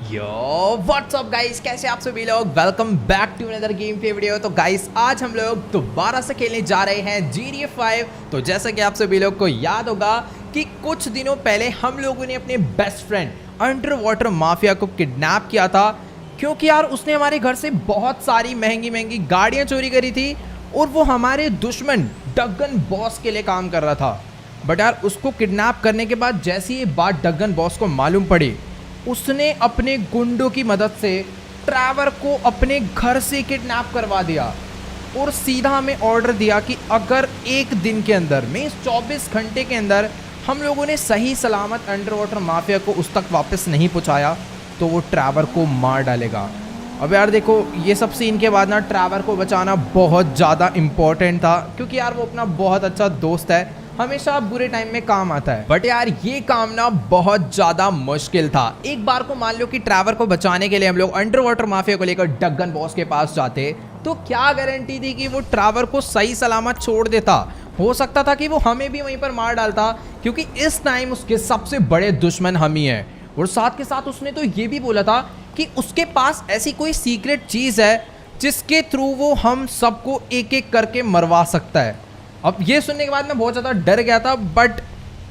यो WhatsApp guys, कैसे आप सभी लोग। Welcome back to another game play video. तो गाइस आज हम लोग दोबारा से खेलने जा रहे हैं GTA 5। तो जैसा कि आप सभी लोग को याद होगा कि कुछ दिनों पहले हम लोगों ने अपने best friend under water mafia को किडनैप किया था, क्योंकि यार उसने हमारे घर से बहुत सारी महंगी महंगी गाड़ियाँ चोरी करी थी और वो हमारे दुश्मन डगन बॉस के लिए काम कर रहा था। बट यार उसको किडनैप करने के बाद जैसी ये बात डगन बॉस को मालूम पड़ी, उसने अपने गुंडों की मदद से ट्रैवर को अपने घर से किडनैप करवा दिया और सीधा हमें ऑर्डर दिया कि अगर एक दिन के अंदर में 24 घंटे के अंदर हम लोगों ने सही सलामत अंडर वाटर माफिया को उस तक वापस नहीं पहुंचाया तो वो ट्रैवर को मार डालेगा। अब यार देखो, ये सब सीन के बाद ना ट्रैवर को बचाना बहुत ज़्यादा इम्पोर्टेंट था, क्योंकि यार वो अपना बहुत अच्छा दोस्त है, हमेशा बुरे टाइम में काम आता है। बट यार ये काम ना बहुत ज्यादा मुश्किल था। एक बार को मान लो कि ट्रैवर को बचाने के लिए हम लोग अंडर वाटर माफिया को लेकर डगन बॉस के पास जाते, तो क्या गारंटी थी कि वो ट्रैवर को सही सलामत छोड़ देता। हो सकता था कि वो हमें भी वहीं पर मार डालता, क्योंकि इस टाइम उसके सबसे बड़े दुश्मन हम ही हैं। और साथ के साथ उसने तो ये भी बोला था कि उसके पास ऐसी कोई सीक्रेट चीज है जिसके थ्रू वो हम सबको एक एक करके मरवा सकता है। अब ये सुनने के बाद मैं बहुत ज़्यादा डर गया था, बट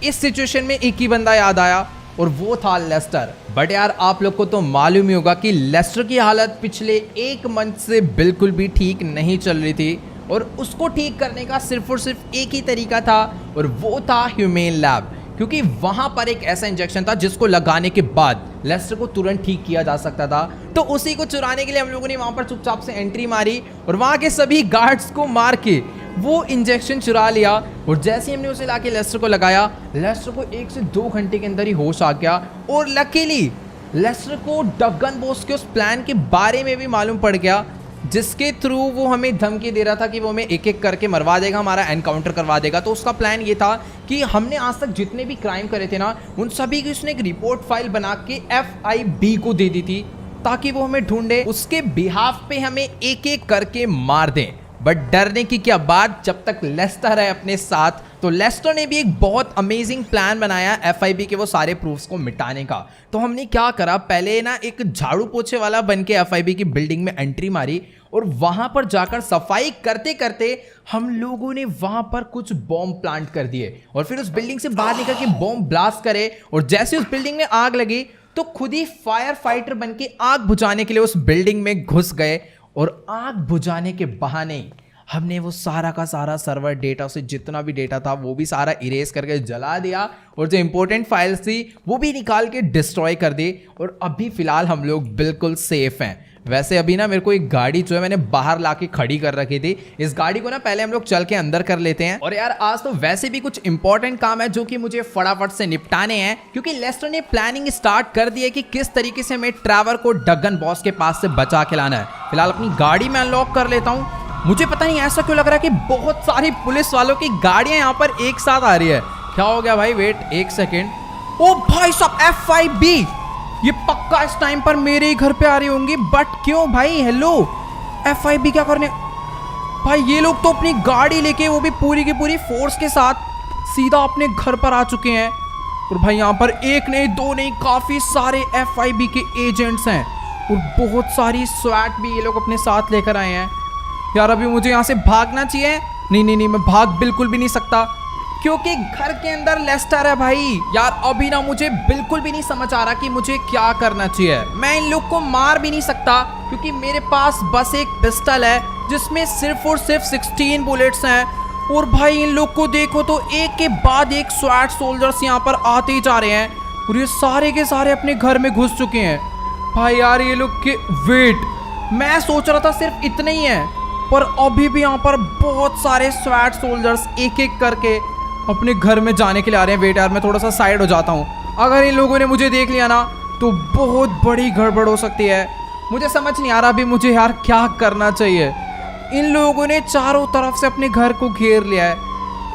इस सिचुएशन में एक ही बंदा याद आया और वो था लेस्टर। बट यार आप लोग को तो मालूम ही होगा कि लेस्टर की हालत पिछले एक मंथ से बिल्कुल भी ठीक नहीं चल रही थी और उसको ठीक करने का सिर्फ और सिर्फ एक ही तरीका था और वो था ह्यूमेन लैब, क्योंकि वहां पर एक ऐसा इंजेक्शन था जिसको लगाने के बाद लेस्टर को तुरंत ठीक किया जा सकता था। तो उसी को चुराने के लिए हम लोगों ने वहां पर चुपचाप से एंट्री मारी और वहां के सभी गार्ड्स को मार के वो इंजेक्शन चुरा लिया। और जैसे ही हमने उसे लाके लेस्टर को लगाया, लेस्टर को 1 से 2 घंटे के अंदर ही होश आ गया। और लकीली लेस्टर को डगन बॉस के उस प्लान के बारे में भी मालूम पड़ गया, जिसके थ्रू वो हमें धमकी दे रहा था कि वो हमें एक एक करके मरवा देगा, हमारा एनकाउंटर करवा देगा। तो उसका प्लान ये था कि हमने आज तक जितने भी क्राइम करे थे ना, उन सभी की उसने एक रिपोर्ट फाइल बना के FIB को दे दी थी, ताकि वो हमें ढूंढे, उसके बिहाफ पे हमें एक एक करके मार दें। बट डरने की क्या बात, जब तक लेस्टर है अपने साथ। तो लेस्टर ने भी एक बहुत अमेजिंग प्लान बनाया FIB के वो सारे प्रूफ्स को मिटाने का। तो हमने क्या करा, पहले ना एक झाड़ू पोछे वाला बन के FIB की बिल्डिंग में एंट्री मारी और वहां पर जाकर सफाई करते करते हम लोगों ने वहां पर कुछ बॉम्ब प्लांट कर दिए और फिर उस बिल्डिंग से बाहर निकल के बॉम्ब ब्लास्ट करे। और जैसे उस बिल्डिंग में आग लगी तो खुद ही फायर फाइटर बन के आग बुझाने के लिए उस बिल्डिंग में घुस गए और आग बुझाने के बहाने हमने वो सारा का सारा सर्वर डेटा से जितना भी डेटा था वो भी सारा इरेज करके जला दिया और जो इंपॉर्टेंट फाइल्स थी वो भी निकाल के डिस्ट्रॉय कर दी। और अभी फिलहाल हम लोग बिल्कुल सेफ हैं। वैसे अभी ना मेरे को एक गाड़ी जो है मैंने बाहर लाके खड़ी कर रखी थी, इस गाड़ी को ना पहले हम लोग चल के अंदर कर लेते हैं। और यार आज तो वैसे भी कुछ इंपॉर्टेंट काम है जो कि मुझे फटाफट से निपटाने हैं, क्योंकि लेस्टर ने प्लानिंग स्टार्ट कर दी है कि किस तरीके से हमें ट्रैवर को डगन बॉस के पास से बचा के लाना है। फिलहाल अपनी गाड़ी में अनलॉक कर लेता हूँ। मुझे पता नहीं ऐसा क्यों लग रहा है कि बहुत सारी पुलिस वालों की गाड़ियां यहाँ पर एक साथ आ रही है। क्या हो गया भाई, वेट 1 सेकेंड। ओ भाई साहब, FIB ये पक्का इस टाइम पर मेरे ही घर पे आ रही होंगी। बट क्यों भाई, हेलो FIB क्या करने भाई, ये लोग तो अपनी गाड़ी लेके वो भी पूरी की पूरी फोर्स के साथ सीधा अपने घर पर आ चुके हैं। और भाई यहाँ पर एक नहीं दो नहीं, काफी सारे FIB के एजेंट्स हैं और बहुत सारी स्वैट भी ये लोग अपने साथ लेकर आए हैं। यार अभी मुझे यहाँ से भागना चाहिए। नहीं, मैं भाग बिल्कुल भी नहीं सकता, क्योंकि घर के अंदर लेस्टर है भाई। यार अभी ना मुझे बिल्कुल भी नहीं समझ आ रहा कि मुझे क्या करना चाहिए। मैं इन लोग को मार भी नहीं सकता, क्योंकि मेरे पास बस एक पिस्टल है जिसमें सिर्फ और सिर्फ 16 बुलेट्स हैं। और भाई इन लोग को देखो तो एक के बाद एक स्वैट सोल्जर्स यहाँ पर आते ही जा रहे हैं और ये सारे के सारे अपने घर में घुस चुके हैं। भाई यार ये लोग के वेट, मैं सोच रहा था सिर्फ इतने ही है, पर अभी भी यहाँ पर बहुत सारे स्वैट सोल्जर्स एक एक करके अपने घर में जाने के लिए आ रहे हैं। वेट यार मैं थोड़ा सा साइड हो जाता हूँ, अगर इन लोगों ने मुझे देख लिया ना तो बहुत बड़ी गड़बड़ हो सकती है। मुझे समझ नहीं आ रहा अभी मुझे यार क्या करना चाहिए। इन लोगों ने चारों तरफ से अपने घर को घेर लिया है।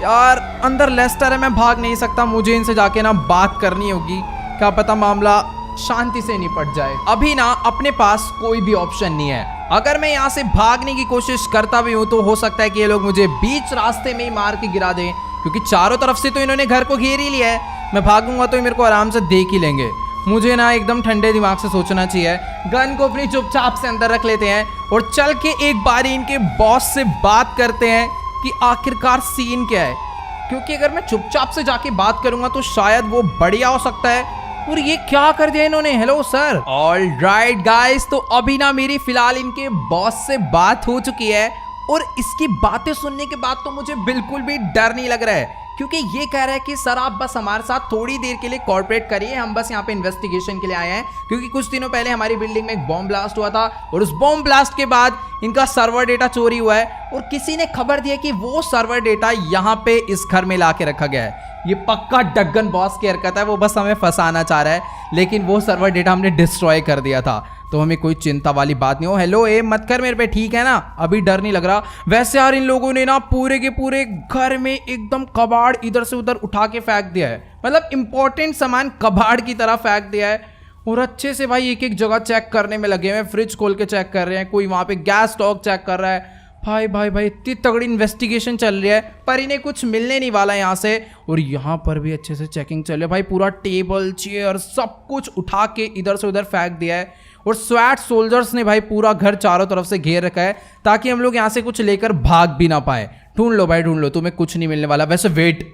यार अंदर लेस्टर है, मैं भाग नहीं सकता, मुझे इनसे जाके ना बात करनी होगी, क्या पता मामला शांति से निपट जाए। अभी ना अपने पास कोई भी ऑप्शन नहीं है। अगर मैं यहाँ से भागने की कोशिश करता भी हूँ तो हो सकता है कि ये लोग मुझे बीच रास्ते में ही मार के गिरा दें, क्योंकि चारों तरफ से तो इन्होंने घर को घेर ही लिया है। मैं भागूंगा तो मेरे को आराम से देख ही लेंगे। मुझे ना एकदम ठंडे दिमाग से सोचना चाहिए। गन को अपनी चुपचाप से अंदर रख लेते हैं और चल के एक बारी इनके बॉस से बात करते हैं कि आखिरकार सीन क्या है, क्योंकि अगर मैं चुपचाप से जाके बात करूंगा तो शायद वो बढ़िया हो सकता है। और ये क्या कर दिया इन्होंने। Hello sir. All right guys, तो अभी ना मेरी फिलहाल इनके बॉस से बात हो चुकी है और इसकी बातें सुनने के बाद तो मुझे बिल्कुल भी डर नहीं लग रहा है, क्योंकि ये कह रहा है कि सर आप बस हमारे साथ थोड़ी देर के लिए कोऑपरेट करिए, हम बस यहाँ पे इन्वेस्टिगेशन के लिए आए हैं। क्योंकि कुछ दिनों पहले हमारी बिल्डिंग में एक बॉम्ब ब्लास्ट हुआ था और उस बॉम्ब ब्लास्ट के बाद इनका सर्वर डेटा चोरी हुआ है और किसी ने खबर दी है कि वो सर्वर डेटा यहाँ पे इस घर में ला के रखा गया है। ये पक्का डग्गन बॉस की हरकत है, वो बस हमें फंसाना चाह रहा है, लेकिन वो सर्वर डेटा हमने डिस्ट्रॉय कर दिया था, तो हमें कोई चिंता वाली बात नहीं हो। हेलो ए मत कर मेरे पे, ठीक है ना, अभी डर नहीं लग रहा। वैसे यार इन लोगों ने ना पूरे के पूरे घर में एकदम कबाड़ इधर से उधर उठा के फेंक दिया है, मतलब इंपॉर्टेंट सामान कबाड़ की तरह फेंक दिया है और अच्छे से भाई एक एक जगह चेक करने में लगे हुए हैं। फ्रिज खोल के चेक कर रहे हैं, कोई वहां पे गैस स्टॉक चेक कर रहा है। भाई भाई भाई इतनी तगड़ी इन्वेस्टिगेशन चल रही है, पर इन्हें कुछ मिलने नहीं वाला यहाँ से। और यहाँ पर भी अच्छे से चेकिंग चल रही है भाई, पूरा टेबल चेयर सब कुछ उठा के इधर से उधर फेंक दिया है और स्वैट सोल्जर्स ने भाई पूरा घर चारों तरफ से घेर रखा है ताकि हम लोग यहाँ से कुछ लेकर भाग भी ना पाए। ढूंढ लो भाई ढूंढ लो, तुम्हें कुछ नहीं मिलने वाला। वैसे वेट,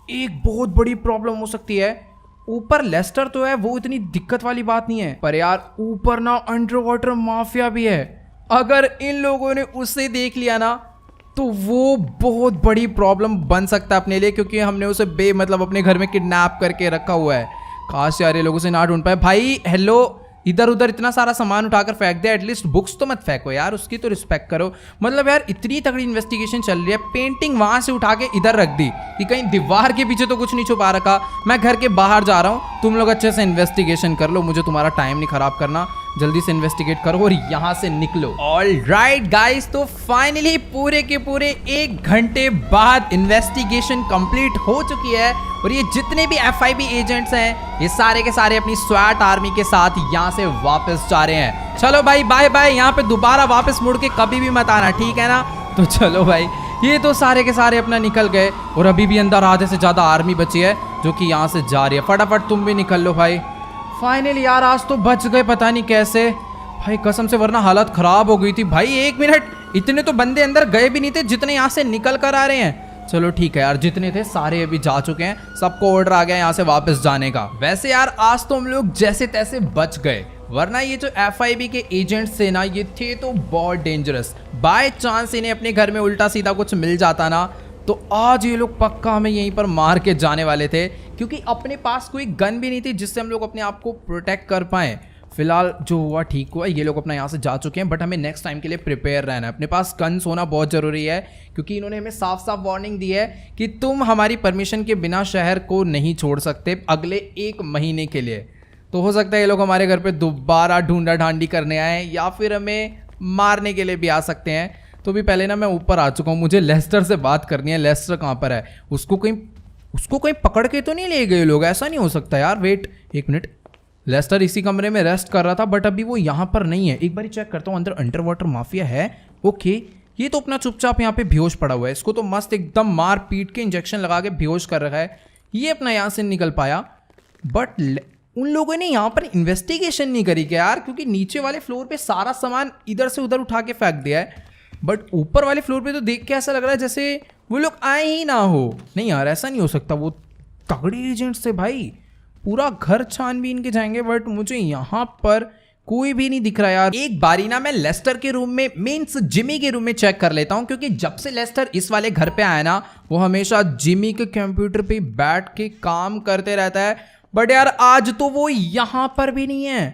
एक बहुत बड़ी प्रॉब्लम हो सकती है। ऊपर लेस्टर तो है, वो इतनी दिक्कत वाली बात नहीं है, पर यार ऊपर ना अंडर वाटर माफिया भी है। अगर इन लोगों ने उसे देख लिया ना तो वो बहुत बड़ी प्रॉब्लम बन सकता है अपने लिए, क्योंकि हमने उसे मतलब अपने घर में किडनैप करके रखा हुआ है। खास यार ये लोगों से ना ढूंढ पाए। भाई हेलो, इधर उधर इतना सारा सामान उठाकर फेंक दिया, एटलीस्ट बुक्स तो मत फेंको यार, उसकी तो रिस्पेक्ट करो। मतलब यार इतनी तगड़ी इन्वेस्टिगेशन चल रही है, पेंटिंग वहां से उठा के इधर रख दी कि कहीं दीवार के पीछे तो कुछ नहीं छुपा रखा। मैं घर के बाहर जा रहा हूँ, तुम लोग अच्छे से इन्वेस्टिगेशन कर लो, मुझे तुम्हारा टाइम नहीं खराब करना, जल्दी से इन्वेस्टिगेट करो और यहाँ से निकलो। ऑल राइट गाइस, तो फाइनली पूरे के पूरे 1 घंटे बाद इन्वेस्टिगेशन कंप्लीट हो चुकी है और ये जितने भी FIB एजेंट्स हैं ये सारे के सारे अपनी स्वैट आर्मी के साथ यहाँ से वापस जा रहे हैं। चलो भाई बाय बाय, यहाँ पे दोबारा वापस मुड़ के कभी भी मत आना, ठीक है ना। तो चलो भाई, ये तो सारे के सारे अपना निकल गए और अभी भी अंदर आधे से ज्यादा आर्मी बची है जो कि यहाँ से जा रही है। फटाफट तुम भी निकल लो भाई। फाइनली यार आज तो बच गए, पता नहीं कैसे भाई, कसम से, वरना हालत खराब हो गई थी भाई। 1 मिनट, इतने तो बंदे अंदर गए भी नहीं थे जितने यहाँ से निकल कर आ रहे हैं। चलो ठीक है यार, जितने थे सारे अभी जा चुके हैं, सबको ऑर्डर आ गया यहाँ से वापस जाने का। वैसे यार आज तो हम लोग जैसे तैसे बच गए, वरना ये जो FIB के एजेंट्स थे ना, ये थे तो बहुत डेंजरस। बाय चांस इन्हें अपने घर में उल्टा सीधा कुछ मिल जाता ना तो आज ये लोग पक्का हमें यहीं पर मार के जाने वाले थे, क्योंकि अपने पास कोई गन भी नहीं थी जिससे हम लोग अपने आप को प्रोटेक्ट कर पाएँ। फिलहाल जो हुआ ठीक हुआ, ये लोग अपना यहाँ से जा चुके हैं, बट हमें नेक्स्ट टाइम के लिए प्रिपेयर रहना है। अपने पास गन्स होना बहुत ज़रूरी है, क्योंकि इन्होंने हमें साफ साफ वार्निंग दी है कि तुम हमारी परमिशन के बिना शहर को नहीं छोड़ सकते अगले 1 महीने के लिए। तो हो सकता है ये लोग हमारे घर पे दोबारा ढूंढा ढांडी करने आए या फिर हमें मारने के लिए भी आ सकते हैं। तो भी पहले ना मैं ऊपर आ चुका हूँ, मुझे लेस्टर से बात करनी है। लेस्टर कहाँ पर है? उसको कहीं पकड़ के तो नहीं ले गए लोग? ऐसा नहीं हो सकता यार। वेट 1 मिनट, लेस्टर इसी कमरे में रेस्ट कर रहा था, बट अभी वो यहाँ पर नहीं है। एक बार चेक करता हूँ, अंदर अंडर वाटर माफिया है। ओके, ये तो अपना चुपचाप यहाँ पे बेहोश पड़ा हुआ है, इसको तो मस्त एकदम मार पीट के इंजेक्शन लगा के बेहोश कर रखा है। ये अपना यहाँ से निकल पाया, बट उन लोगों ने यहाँ पर इन्वेस्टिगेशन नहीं करी क्या यार? क्योंकि नीचे वाले फ्लोर पे सारा सामान इधर से उधर उठा के फेंक दिया है, बट ऊपर वाले फ्लोर पे तो देख के ऐसा लग रहा है जैसे वो लोग आए ही ना हो। नहीं यार, ऐसा नहीं हो सकता, वो तगड़े एजेंट्स थे भाई, पूरा घर छानबीन के जाएंगे, बट मुझे यहाँ पर कोई भी नहीं दिख रहा यार। एक बारी ना मैं लेस्टर के रूम में, मीन्स जिमी के रूम में चेक कर लेता हूँ, क्योंकि जब से लेस्टर इस वाले घर पे आया ना, वो हमेशा जिमी के कंप्यूटर पे बैठ के काम करते रहता है, बट यार आज तो वो यहाँ पर भी नहीं है।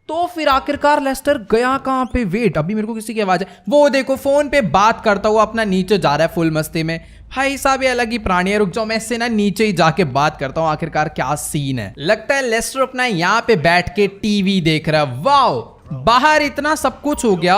तो फिर आखिरकार लेस्टर गया कहाँ पे? वेट, अभी मेरे को किसी की आवाज है, वो देखो फोन पे बात करता हुआ अपना नीचे जा रहा है फुल मस्ती में। भाई साहब ये अलग ही प्राणी है, रुक जाओ, मैं इससे ना नीचे ही जाके बात करता हूँ आखिरकार क्या सीन है। लगता है लेस्टर अपना यहाँ पे बैठ के टीवी देख रहा है। वाओ, बाहर इतना सब कुछ हो गया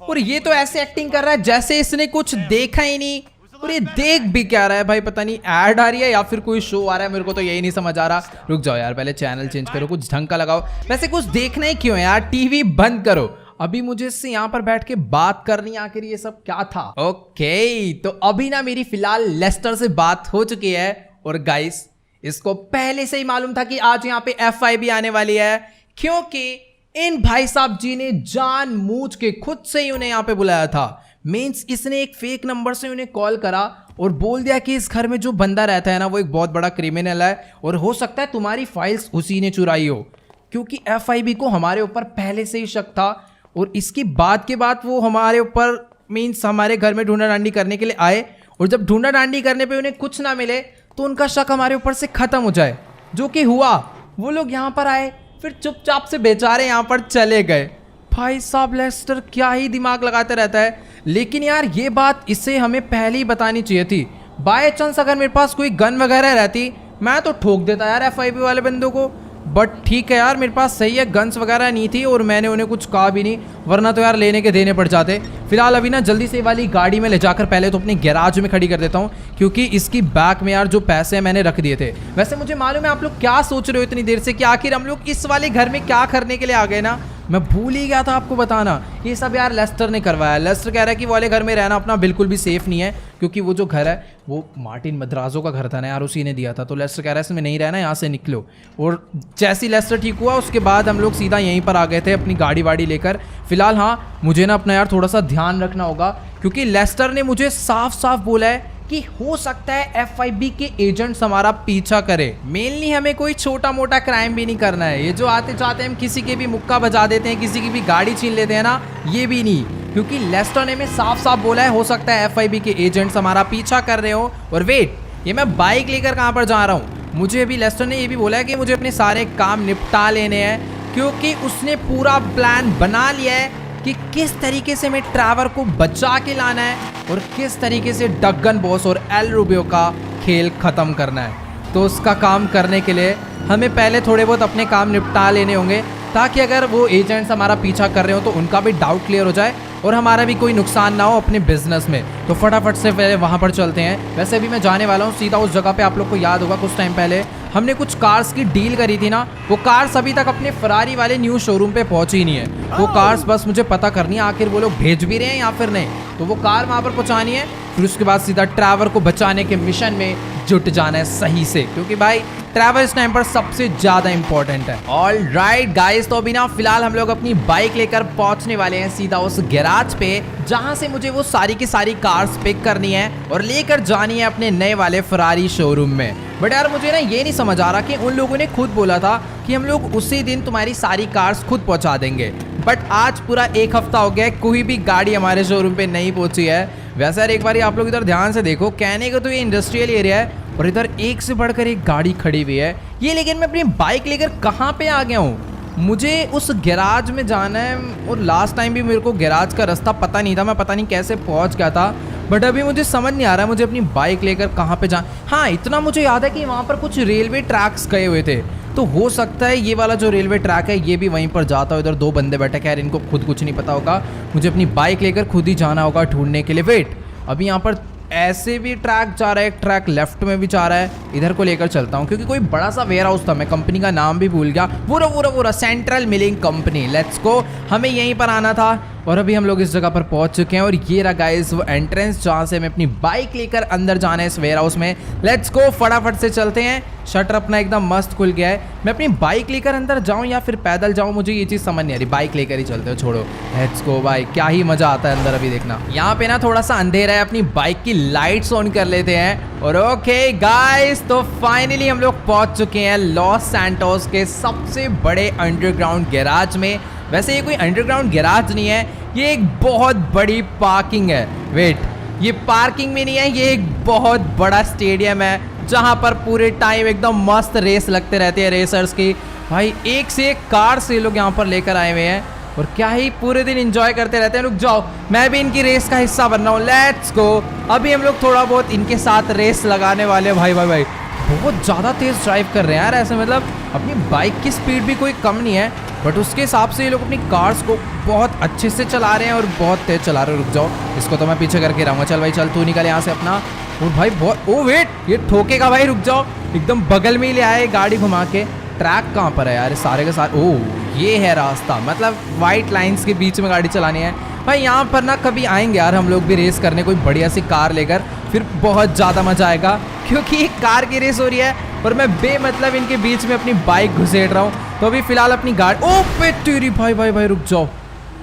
और ये तो ऐसे एक्टिंग कर रहा है जैसे इसने कुछ देखा ही नहीं। और ये देख भी क्या रहा है भाई, पता नहीं ऐड आ रही है या फिर कोई शो आ रहा है, मेरे को तो यही नहीं समझ आ रहा। रुक जाओ यार, पहले चैनल चेंज करो, कुछ ढंग का लगाओ। वैसे कुछ देखना ही क्यों है यार, टीवी बंद करो। अभी मुझे इससे यहाँ पर बैठ के बात करनी, आखिर ये सब क्या था? ओके, तो अभी ना मेरी फिलहाल लेस्टर से बात हो चुकी है और गाइस इसको पहले से ही मालूम था कि आज यहाँ पे FIB आने वाली है, क्योंकि इन भाई साहब जी ने जानबूझ के खुद से ही उन्हें यहाँ पे बुलाया था। मींस इसने एक फेक नंबर से उन्हें कॉल करा और बोल दिया कि इस घर में जो बंदा रहता है ना वो एक बहुत बड़ा क्रिमिनल है और हो सकता है तुम्हारी फाइल्स उसी ने चुराई हो, क्योंकि FIB को हमारे ऊपर पहले से ही शक था। और इसकी बात के बाद वो हमारे ऊपर मींस हमारे घर में ढूंढा डांडी करने के लिए आए, और जब ढूंढा डांडी करने पे उन्हें कुछ ना मिले तो उनका शक हमारे ऊपर से खत्म हो जाए, जो कि हुआ। वो लोग यहाँ पर आए, फिर चुपचाप से बेचारे यहाँ पर चले गए। भाई साहब लेस्टर क्या ही दिमाग लगाते रहता है, लेकिन यार ये बात इसे हमें पहले ही बतानी चाहिए थी। बाय चांस अगर मेरे पास कोई गन वगैरह रहती मैं तो ठोक देता यार FIB वाले बंदों को, बट ठीक है यार मेरे पास सही है गन्स वगैरह नहीं थी और मैंने उन्हें कुछ कहा भी नहीं, वरना तो यार लेने के देने पड़ जाते। फिलहाल अभी ना जल्दी से वाली गाड़ी में ले जाकर पहले तो अपने गैराज में खड़ी कर देता हूँ, क्योंकि इसकी बैक में यार जो पैसे मैंने रख दिए थे। वैसे मुझे मालूम है आप लोग क्या सोच रहे हो इतनी देर से कि आखिर हम लोग इस वाले घर में क्या करने के लिए आ गए ना, मैं भूल ही गया था आपको बताना। ये सब यार लेस्टर ने करवाया। लेस्टर कह रहा है कि वो वाले घर में रहना अपना बिल्कुल भी सेफ नहीं है, क्योंकि वो जो घर है वो मार्टिन मद्राजो का घर था ना यार, उसी ने दिया था। तो लेस्टर कह रहा है इसमें नहीं रहना, यहाँ से निकलो। और जैसे ही लेस्टर ठीक हुआ उसके बाद हम लोग सीधा यहीं पर आ गए थे अपनी गाड़ी वाड़ी लेकर। फिलहाल हाँ मुझे ना अपना यार थोड़ा सा ध्यान रखना होगा, क्योंकि लेस्टर ने मुझे साफ साफ बोला है कि हो सकता है FIB के एजेंट्स हमारा पीछा करे। मेनली हमें कोई छोटा मोटा क्राइम भी नहीं करना है, ये जो आते जाते हम किसी के भी मुक्का बजा देते हैं, किसी की भी गाड़ी छीन लेते हैं ना, ये भी नहीं, क्योंकि लेस्टर ने हमें साफ साफ बोला है हो सकता है FIB के एजेंट्स हमारा पीछा कर रहे हो। और वेट, ये मैं बाइक लेकर कहाँ पर जा रहा हूँ? मुझे अभी लेस्टर ने ये भी बोला है कि मुझे अपने सारे काम निपटा लेने हैं, क्योंकि उसने पूरा प्लान बना लिया है कि किस तरीके से हमें ट्रैवर को बचा के लाना है और किस तरीके से डगन बॉस और एल रूबियो का खेल खत्म करना है। तो उसका काम करने के लिए हमें पहले थोड़े बहुत अपने काम निपटा लेने होंगे, ताकि अगर वो एजेंट्स हमारा पीछा कर रहे हो तो उनका भी डाउट क्लियर हो जाए और हमारा भी कोई नुकसान ना हो अपने बिजनेस में। तो फटाफट से पहले वहाँ पर चलते हैं। वैसे अभी मैं जाने वाला हूँ सीधा उस जगह पे। आप लोग को याद होगा कुछ टाइम पहले हमने कुछ कार्स की डील करी थी ना, वो कार्स अभी तक अपने फरारी वाले न्यू शोरूम पे पहुंची ही नहीं है। वो कार्स बस मुझे पता करनी है आखिर वो लोग भेज भी रहे हैं या फिर नहीं, तो वो कार वहाँ पर पहुँचानी है। फिर उसके बाद सीधा ट्रैवर को बचाने के मिशन में जुट जाना है सही से, क्योंकि भाई ट्रैवल इस टाइम पर सबसे ज्यादा इंपॉर्टेंट है। ऑल राइट गाइस, तो अभी ना फिलहाल हम लोग अपनी बाइक लेकर पहुंचने वाले हैं सीधा उस गैराज पे, जहां से मुझे वो सारी की सारी कार्स पिक करनी है और लेकर जानी है अपने नए वाले फरारी शोरूम में। बट यार मुझे ना ये नहीं समझ आ रहा कि उन लोगों ने खुद बोला था कि हम लोग उसी दिन तुम्हारी सारी कार्स खुद पहुंचा देंगे, बट आज पूरा एक हफ्ता हो गया है, कोई भी गाड़ी हमारे शोरूम पे नहीं पहुंची है। वैसे यार एक बार आप लोग इधर ध्यान से देखो, कहने को तो ये इंडस्ट्रियल एरिया है और इधर एक से बढ़कर एक गाड़ी खड़ी हुई है ये, लेकिन मैं अपनी बाइक लेकर कहाँ पे आ गया हूँ? मुझे उस गैराज में जाना है और लास्ट टाइम भी मेरे को गैराज का रास्ता पता नहीं था, मैं पता नहीं कैसे पहुँच गया था। बट अभी मुझे समझ नहीं आ रहा है मुझे अपनी बाइक लेकर कहाँ पे जा। हाँ इतना मुझे याद है कि वहाँ पर कुछ रेलवे ट्रैक्स गए हुए थे, तो हो सकता है ये वाला जो रेलवे ट्रैक है ये भी वहीं पर जाता हो। इधर दो बंदे बैठे, खैर इनको खुद कुछ नहीं पता होगा, मुझे अपनी बाइक लेकर खुद ही जाना होगा ढूंढने के लिए। वेट, अभी यहाँ पर ऐसे भी ट्रैक जा रहा है, एक ट्रैक लेफ्ट में भी जा रहा है, इधर को लेकर चलता हूँ क्योंकि कोई बड़ा सा वेयर हाउस था, मैं कंपनी का नाम भी भूल गया, पूरा central milling company. Let's go, हमें यहीं पर आना था और अभी हम लोग इस जगह पर पहुंच चुके हैं और ये रहा गाइस वो एंट्रेंस जहाँ से हमें अपनी बाइक लेकर अंदर जाना है इस वेयर हाउस में। लेट्स गो, फटाफट से चलते हैं। शटर अपना एकदम मस्त खुल गया है। मैं अपनी बाइक लेकर अंदर जाऊं या फिर पैदल जाऊं, मुझे ये चीज़ समझ नहीं आ रही। बाइक लेकर ही चलते हो, छोड़ो। लेट्स गो भाई, क्या ही मजा आता है अंदर। अभी देखना यहाँ पे ना थोड़ा सा अंधेरा है, अपनी बाइक की लाइट्स ऑन कर लेते हैं। और ओके गाइस, तो फाइनली हम लोग पहुंच चुके हैं लॉस सैंटोस के सबसे बड़े अंडरग्राउंड गैराज में। वैसे ये कोई अंडरग्राउंड गैराज नहीं है, ये एक बहुत बड़ी पार्किंग है। वेट, ये पार्किंग में नहीं है, ये एक बहुत बड़ा स्टेडियम है जहां पर पूरे टाइम एकदम मस्त रेस लगते रहते हैं रेसर्स की। भाई एक से एक कार से लोग यहाँ पर लेकर आए हुए हैं और क्या ही पूरे दिन एंजॉय करते रहते हैं। रुक जाओ, मैं भी इनकी रेस का हिस्सा बन रहा हूँ। लेट्स गो, अभी हम लोग थोड़ा बहुत इनके साथ रेस लगाने वाले हैं। भाई भाई भाई बहुत ज़्यादा तेज़ ड्राइव कर रहे हैं यार, ऐसे मतलब अपनी बाइक की स्पीड भी कोई कम नहीं है, बट उसके हिसाब से ये लोग अपनी कार्स को बहुत अच्छे से चला रहे हैं और बहुत तेज चला रहे हैं। रुक जाओ, इसको तो मैं पीछे करके रहूँगा। चल भाई चल, तू निकल यहाँ से अपना। और भाई बहुत, ओ वेट, ये ठोकेगा भाई, रुक जाओ। एकदम बगल में ही ले आए गाड़ी घुमा के। ट्रैक कहाँ पर है यार, सारे के सारे? ओह ये है रास्ता, मतलब वाइट लाइन्स के बीच में गाड़ी चलानी है। भाई यहाँ पर ना कभी आएंगे यार हम लोग भी रेस करने, कोई बढ़िया सी कार लेकर, फिर बहुत ज़्यादा मजा आएगा क्योंकि एक कार की रेस हो रही है और मैं बेमतलब इनके बीच में अपनी बाइक घुसेड़ रहा हूँ। तो अभी फिलहाल अपनी गाड़ी, ओ पे तेरी भाई भाई भाई रुक जाओ,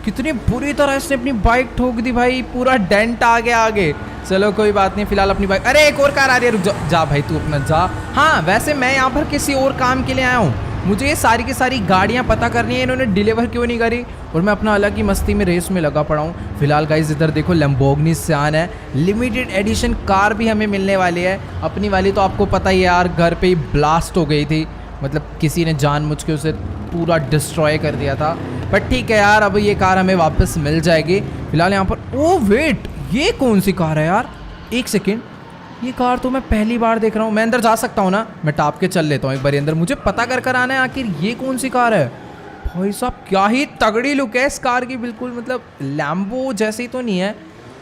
कितनी बुरी तरह इसने अपनी बाइक ठोक दी भाई, पूरा डेंट आ गया आगे। चलो कोई बात नहीं, फिलहाल अपनी बाइक, अरे एक और कार आ रही है, रुक जा भाई तू अपना जा। हाँ वैसे मैं यहाँ पर किसी और काम के लिए आया हूँ, मुझे ये सारी की सारी गाड़ियाँ पता करनी है, इन्होंने डिलीवर क्यों नहीं करी, और मैं अपना अलग ही मस्ती में रेस में लगा पड़ा हूँ। फिलहाल गाइस इधर देखो लैम्बोर्गिनी सियान है, लिमिटेड एडिशन कार भी हमें मिलने वाली है। अपनी वाली तो आपको पता ही है यार, घर पे ही ब्लास्ट हो गई थी, मतलब किसी ने जानबूझ के उसे पूरा डिस्ट्रॉय कर दिया था। बट ठीक है यार, अब ये कार हमें वापस मिल जाएगी। फिलहाल यहाँ पर, ओ वेट, ये कौन सी कार है यार, एक सेकेंड, ये कार तो मैं पहली बार देख रहा हूँ। मैं अंदर जा सकता हूँ ना, मैं टाप के चल लेता हूँ एक बार अंदर, मुझे पता कर आना है आखिर ये कौन सी कार है। भाई साहब क्या ही तगड़ी लुक है इस कार की, बिल्कुल मतलब लैम्बो जैसी तो नहीं है,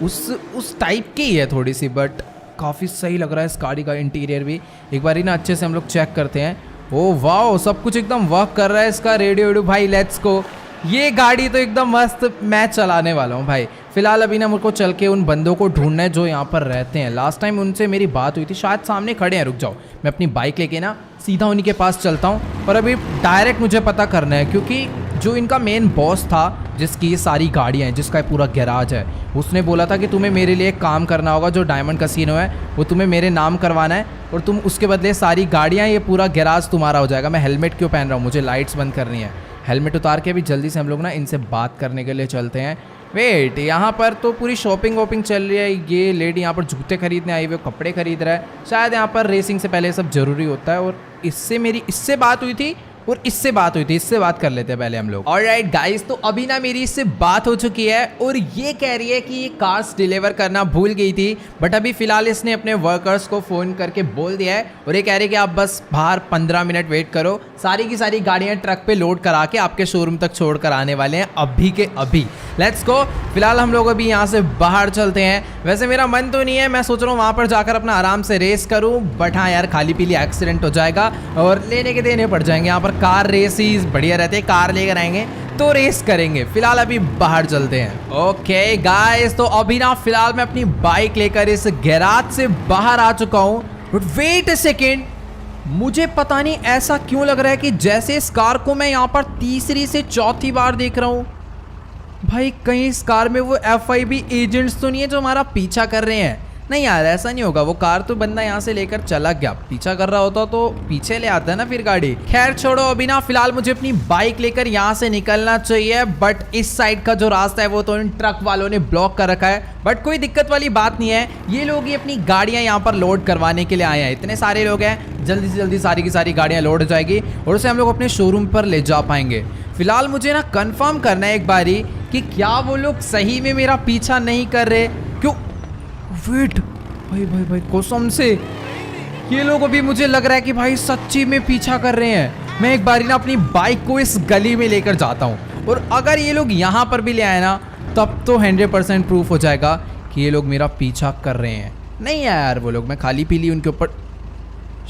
उस टाइप की ही है थोड़ी सी, बट काफ़ी सही लग रहा है इस गाड़ी का इंटीरियर भी। एक बार ही ना अच्छे से हम लोग चेक करते हैं। ओ वाह, सब कुछ एकदम वर्क कर रहा है इसका, रेडियो वेडियो भाई, लेट्स गो। ये गाड़ी तो एकदम मस्त, मैं चलाने वाला हूँ भाई। फिलहाल अभी ना मुझको को चल के उन बंदों को ढूंढना है जो यहाँ पर रहते हैं। लास्ट टाइम उनसे मेरी बात हुई थी, शायद सामने खड़े हैं, रुक जाओ मैं अपनी बाइक लेके ना सीधा उन्हीं के पास चलता हूँ। और अभी डायरेक्ट मुझे पता करना है, क्योंकि जो इनका मेन बॉस था जिसकी ये सारी गाड़ियाँ हैं, जिसका पूरा गैराज है, उसने बोला था कि तुम्हें मेरे लिए एक काम करना होगा, जो डायमंड कैसीनो है वो तुम्हें मेरे नाम करवाना है, और तुम उसके बदले सारी गाड़ियाँ, ये पूरा गैराज तुम्हारा हो जाएगा। मैं हेलमेट क्यों पहन रहा हूँ, मुझे लाइट्स बंद करनी है। हेलमेट उतार के अभी जल्दी से हम लोग ना इनसे बात करने के लिए चलते हैं। वेट, यहाँ पर तो पूरी शॉपिंग वॉपिंग चल रही है। ये लेडी यहाँ पर जूते खरीदने आई हुई, कपड़े खरीद रहा है, शायद यहाँ पर रेसिंग से पहले सब जरूरी होता है। और इससे बात हुई थी, और इससे बात हुई थी, इससे बात कर लेते हैं पहले हम लोग। ऑलराइट गाइस, तो अभी ना मेरी इससे बात हो चुकी है, और ये कह रही है कि ये कार्स डिलीवर करना भूल गई थी, बट अभी फिलहाल इसने अपने वर्कर्स को फ़ोन करके बोल दिया है, और ये कह रही है कि आप बस बाहर 15 मिनट वेट करो, सारी की सारी गाड़ियाँ ट्रक पे लोड करा के आपके शोरूम तक छोड़ कर आने वाले हैं अभी के अभी। Let's go. फिलहाल हम लोग अभी यहाँ से बाहर चलते हैं। वैसे मेरा मन तो नहीं है, मैं सोच रहा हूँ वहाँ पर जाकर अपना आराम से रेस करूँ, बट हाँ यार, खाली पीली एक्सीडेंट हो जाएगा और लेने के देने पड़ जाएंगे। यहाँ पर कार रेसिस बढ़िया रहते हैं, कार लेकर आएंगे तो रेस करेंगे। फिलहाल अभी बाहर चलते हैं। ओके गाइस, तो अभी ना फिलहाल मैं अपनी बाइक लेकर इस गैराज से बाहर आ चुका हूँ। बट वेट अ सेकेंड, मुझे पता नहीं ऐसा क्यों लग रहा है कि जैसे इस कार को मैं यहाँ पर तीसरी से चौथी बार देख रहा हूँ। भाई कहीं इस कार में वो FIB एजेंट्स तो नहीं है जो हमारा पीछा कर रहे हैं? नहीं यार, ऐसा नहीं होगा। वो कार तो बंदा यहाँ से लेकर चला गया, पीछा कर रहा होता तो पीछे ले आता है ना फिर गाड़ी। खैर छोड़ो, अभी ना फिलहाल मुझे अपनी बाइक लेकर यहाँ से निकलना चाहिए, बट इस साइड का जो रास्ता है वो तो इन ट्रक वालों ने ब्लॉक कर रखा है। बट कोई दिक्कत वाली बात नहीं है, ये लोग ही अपनी गाड़ियाँ यहाँ पर लोड करवाने के लिए आए हैं। इतने सारे लोग हैं, जल्दी से जल्दी सारी की सारी गाड़ियाँ लोड हो जाएगी और उसे हम लोग अपने शोरूम पर ले जा पाएंगे। फिलहाल मुझे ना कंफर्म करना है एक बारी कि क्या वो लोग सही में मेरा पीछा नहीं कर रहे। क्यों? वेट, भाई कसम से ये लोग, अभी मुझे लग रहा है कि भाई सच्ची में पीछा कर रहे हैं। मैं एक बारी ना अपनी बाइक को इस गली में लेकर जाता हूँ, और अगर ये लोग यहाँ पर भी ले आए ना, तब तो 100% प्रूफ हो जाएगा कि ये लोग मेरा पीछा कर रहे हैं। नहीं यार, वो लोग, मैं खाली पीली उनके ऊपर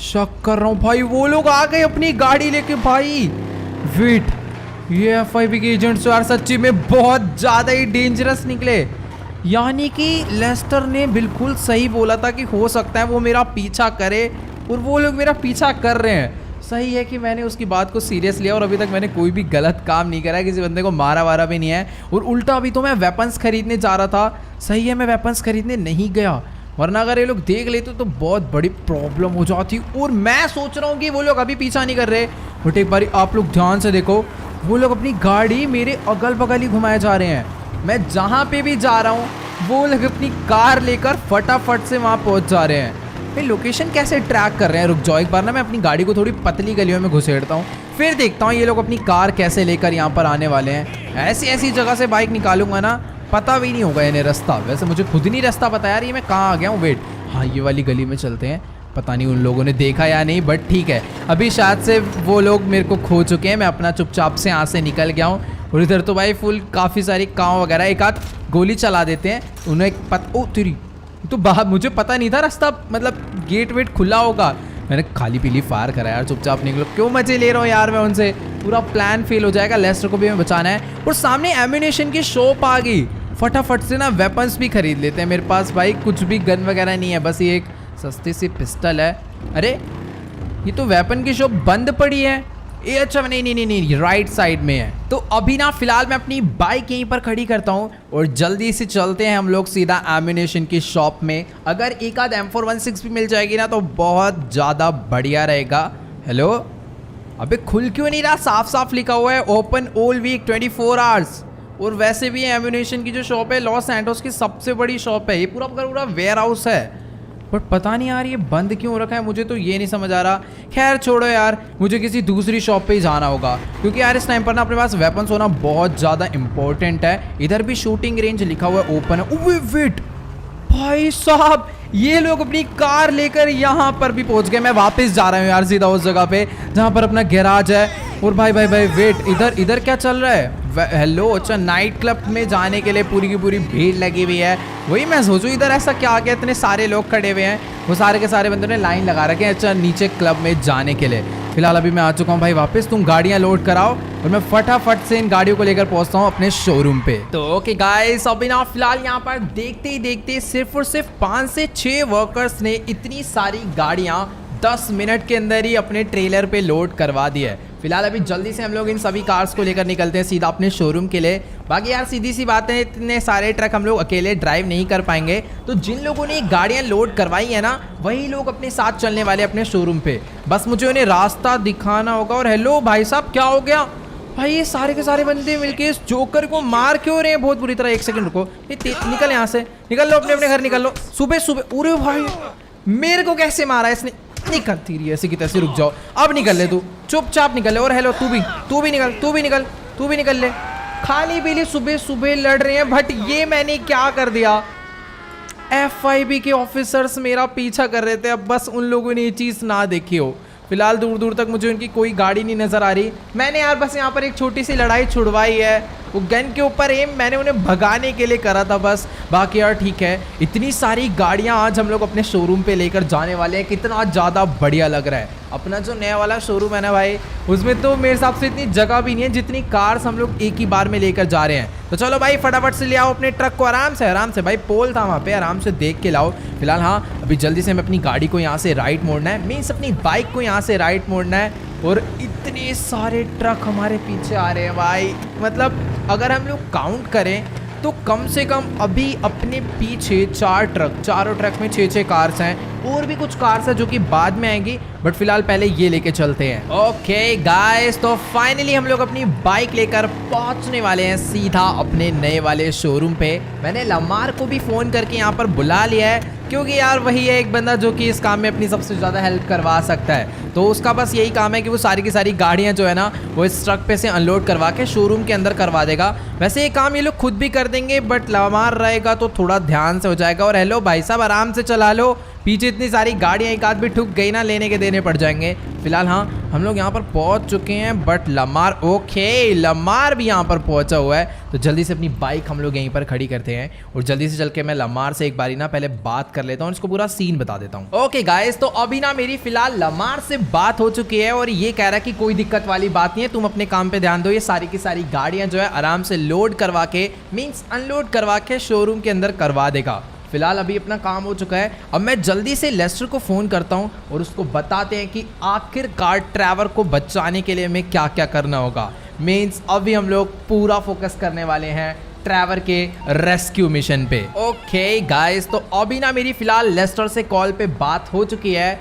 शक कर रहा हूँ। भाई वो लोग आ गए अपनी गाड़ी लेके। भाई वेट, ये FIB के एजेंट्स यार सच्ची में बहुत ज़्यादा ही डेंजरस निकले। यानी कि लेस्टर ने बिल्कुल सही बोला था कि हो सकता है वो मेरा पीछा करे, और वो लोग मेरा पीछा कर रहे हैं। सही है कि मैंने उसकी बात को सीरियस लिया, और अभी तक मैंने कोई भी गलत काम नहीं करा है, किसी बंदे को मारा वारा भी नहीं है। और उल्टा अभी तो मैं वेपन्स खरीदने जा रहा था। सही है, मैं वेपन्स खरीदने नहीं गया, वरना अगर ये लोग देख लेते तो बहुत बड़ी प्रॉब्लम हो जाती। और मैं सोच रहा हूँ कि वो लोग अभी पीछा नहीं कर रहे, बट एक बारी आप लोग ध्यान से देखो, वो लोग अपनी गाड़ी मेरे अगल बगल ही घुमाए जा रहे हैं। मैं जहाँ पे भी जा रहा हूँ वो लोग अपनी कार लेकर फटाफट से वहाँ पहुँच जा रहे हैं। भाई लोकेशन कैसे ट्रैक कर रहे हैं? रुक जाओ, एक बार ना मैं अपनी गाड़ी को थोड़ी पतली गलियों में घुसेड़ता हूँ, फिर देखता हूँ ये लोग अपनी कार कैसे लेकर यहाँ पर आने वाले हैं। ऐसी जगह से बाइक निकालूंगा ना, पता भी नहीं होगा इन्हें रास्ता। वैसे मुझे खुद नहीं रास्ता पता यार, ये मैं कहाँ आ गया हूँ। वेट, हाँ ये वाली गली में चलते हैं। पता नहीं उन लोगों ने देखा या नहीं, बट ठीक है, अभी शायद से वो लोग मेरे को खो चुके हैं। मैं अपना चुपचाप से यहाँ से निकल गया हूँ। और इधर तो भाई फुल काफ़ी सारी कांव वगैरह, एक आध गोली चला देते हैं उन्हें। ओ तेरी, तो बाहर मुझे पता नहीं था रास्ता, मतलब गेट वेट खुला होगा। मैंने खाली पीली फायर करा यार, चुपचाप निकलो। क्यों मजे ले रहा हूँ यार मैं उनसे, पूरा प्लान फेल हो जाएगा। लेस्टर को भी हमें बचाना है। और सामने एम्यूनेशन की शॉप आ गई, फटाफट से ना वेपन्स भी खरीद लेते हैं। मेरे पास भाई कुछ भी गन वगैरह नहीं है, बस ये एक सस्ती सी पिस्टल है। अरे ये तो वेपन की शॉप बंद पड़ी है। ये अच्छा नहीं नहीं नहीं नहीं राइट साइड में है। तो अभी ना फिलहाल मैं अपनी बाइक यहीं पर खड़ी करता हूँ और जल्दी से चलते हैं हम लोग सीधा एम्यूनेशन की शॉप में। अगर एक आध M416 भी मिल जाएगी ना तो बहुत ज़्यादा बढ़िया रहेगा। हेलो, अबे खुल क्यों नहीं रहा? साफ साफ लिखा हुआ है ओपन ऑल वीक 24 आवर्स। और वैसे भी एम्यूनेशन की जो शॉप है लॉस सैंटोस की सबसे बड़ी शॉप है, ये पूरा पूरा वेयर हाउस है। बट पता नहीं यार ये बंद क्यों हो रखा है, मुझे तो ये नहीं समझ आ रहा। खैर छोड़ो यार, मुझे किसी दूसरी शॉप पे ही जाना होगा क्योंकि यार इस टाइम पर ना अपने पास वेपन्स होना बहुत ज़्यादा इंपॉर्टेंट है। इधर भी शूटिंग रेंज लिखा हुआ है ओपन है। वेट भाई साहब, ये लोग अपनी कार लेकर यहाँ पर भी पहुँच गए। मैं वापस जा रहा हूँ यार सीधा उस जगह पे जहाँ पर अपना गैराज है। और भाई भाई भाई वेट, इधर क्या चल रहा है? हेलो, अच्छा नाइट क्लब में जाने के लिए पूरी की पूरी भीड़ लगी हुई है। वही मैं सोचूं इधर ऐसा क्या आ गया, इतने सारे लोग खड़े हुए हैं। वो सारे के सारे बंदों ने लाइन लगा रखे हैं अच्छा नीचे क्लब में जाने के लिए। फिलहाल अभी मैं आ चुका हूँ भाई वापस। तुम गाड़ियाँ लोड कराओ और मैं फटाफट से इन गाड़ियों को लेकर पहुँचता हूँ अपने शोरूम पे। तो ओके गाइस, अभी ना फिलहाल यहाँ पर देखते ही देखते सिर्फ और सिर्फ 5 से 6 वर्कर्स ने इतनी सारी गाड़ियाँ 10 मिनट के अंदर ही अपने ट्रेलर पे लोड करवा दी है। फिलहाल अभी जल्दी से हम लोग इन सभी कार्स को लेकर निकलते हैं सीधा अपने शोरूम के लिए। बाकी यार सीधी सी बात है, इतने सारे ट्रक हम लोग अकेले ड्राइव नहीं कर पाएंगे, तो जिन लोगों ने गाड़ियां लोड करवाई है ना वही लोग अपने साथ चलने वाले अपने शोरूम पे। बस मुझे उन्हें रास्ता दिखाना होगा। और हेलो भाई साहब, क्या हो गया भाई? ये सारे के सारे बंदे मिलके इस जोकर को मार क्यों रहे हैं बहुत बुरी तरह? एक सेकंड रुको, निकल यहाँ से, निकल लो, अपने घर निकल लो। सुबह सुबह अरे भाई मेरे को कैसे मारा इसने? निकलती रही ऐसे की तैसे, रुक जाओ, अब निकल ले तू, चुपचाप निकल ले। और हेलो तू भी निकल ले। खाली पीली सुबह सुबह लड़ रहे हैं। बट ये मैंने क्या कर दिया? FIB के ऑफिसर्स मेरा पीछा कर रहे थे। अब बस उन लोगों ने ये चीज़ ना देखी हो। फिलहाल दूर दूर तक मुझे उनकी कोई गाड़ी नहीं नजर आ रही। मैंने यार बस यहाँ पर एक छोटी सी लड़ाई छुड़वाई है, वो गन के ऊपर एम मैंने उन्हें भगाने के लिए करा था बस। बाकी यार ठीक है, इतनी सारी गाड़ियाँ आज हम लोग अपने शोरूम पे लेकर जाने वाले हैं। कितना ज़्यादा बढ़िया लग रहा है। अपना जो नया वाला शोरूम है ना भाई, उसमें तो मेरे हिसाब से इतनी जगह भी नहीं है जितनी कार्स हम लोग एक ही बार में लेकर जा रहे हैं। तो चलो भाई फटाफट से ले आओ अपने ट्रक को, आराम से भाई, पोल था वहाँ पे, आराम से देख के लाओ। फिलहाल हाँ, अभी जल्दी से हमें अपनी गाड़ी को यहाँ से राइट मोड़ना है, मीन्स अपनी बाइक को यहाँ से राइट मोड़ना है। और इतने सारे ट्रक हमारे पीछे आ रहे हैं भाई, मतलब अगर हम लोग काउंट करें तो कम से कम अभी अपने पीछे 4 ट्रक, चारों ट्रक में 6-6 कार्स हैं। और भी कुछ कार्स हैं जो कि बाद में आएंगी, बट फिलहाल पहले ये लेके चलते हैं। ओके गाइस, तो फाइनली हम लोग अपनी बाइक लेकर पहुंचने वाले हैं सीधा अपने नए वाले शोरूम पे। मैंने लमार को भी फ़ोन करके यहाँ पर बुला लिया है क्योंकि यार वही है एक बंदा जो कि इस काम में अपनी सबसे ज़्यादा हेल्प करवा सकता है। तो उसका बस यही काम है कि वो सारी की सारी गाड़ियाँ जो है ना वो इस ट्रक पे से अनलोड करवा के शोरूम के अंदर करवा देगा। वैसे ये काम ये लोग खुद भी कर देंगे, बट लमार रहेगा तो थोड़ा ध्यान से हो जाएगा। और हेलो भाई साहब, आराम से चला लो, पीछे इतनी सारी गाड़ियाँ एक आध भी ठुक गई ना, लेने के देने पड़ जाएंगे। फिलहाल हाँ, हम लोग यहाँ पर पहुँच चुके हैं, बट लमार ओके, लमार भी यहाँ पर पहुँचा हुआ है। तो जल्दी से अपनी बाइक हम लोग यहीं पर खड़ी करते हैं और जल्दी से चल के मैं लमार से एक बारी ना पहले बात कर लेता हूँ, इसको पूरा सीन बता देता हूँ। ओके गाइस, तो अभी ना मेरी फिलहाल लमार से बात हो चुकी है और ये कह रहा है कि कोई दिक्कत वाली बात नहीं है, तुम अपने काम पे ध्यान दो। ये सारी की सारी गाड़ियाँ जो है आराम से लोड करवा के, मीन्स अनलोड करवा के शोरूम के अंदर करवा देगा। फिलहाल अभी अपना काम हो चुका है। अब मैं जल्दी से लेस्टर को फ़ोन करता हूँ और उसको बताते हैं कि आखिरकार ट्रैवर को बचाने के लिए हमें क्या क्या करना होगा। मीन्स अभी हम लोग पूरा फोकस करने वाले हैं ट्रैवर के रेस्क्यू मिशन पे। ओके गाइस, तो अभी ना मेरी फिलहाल लेस्टर से कॉल पे बात हो चुकी है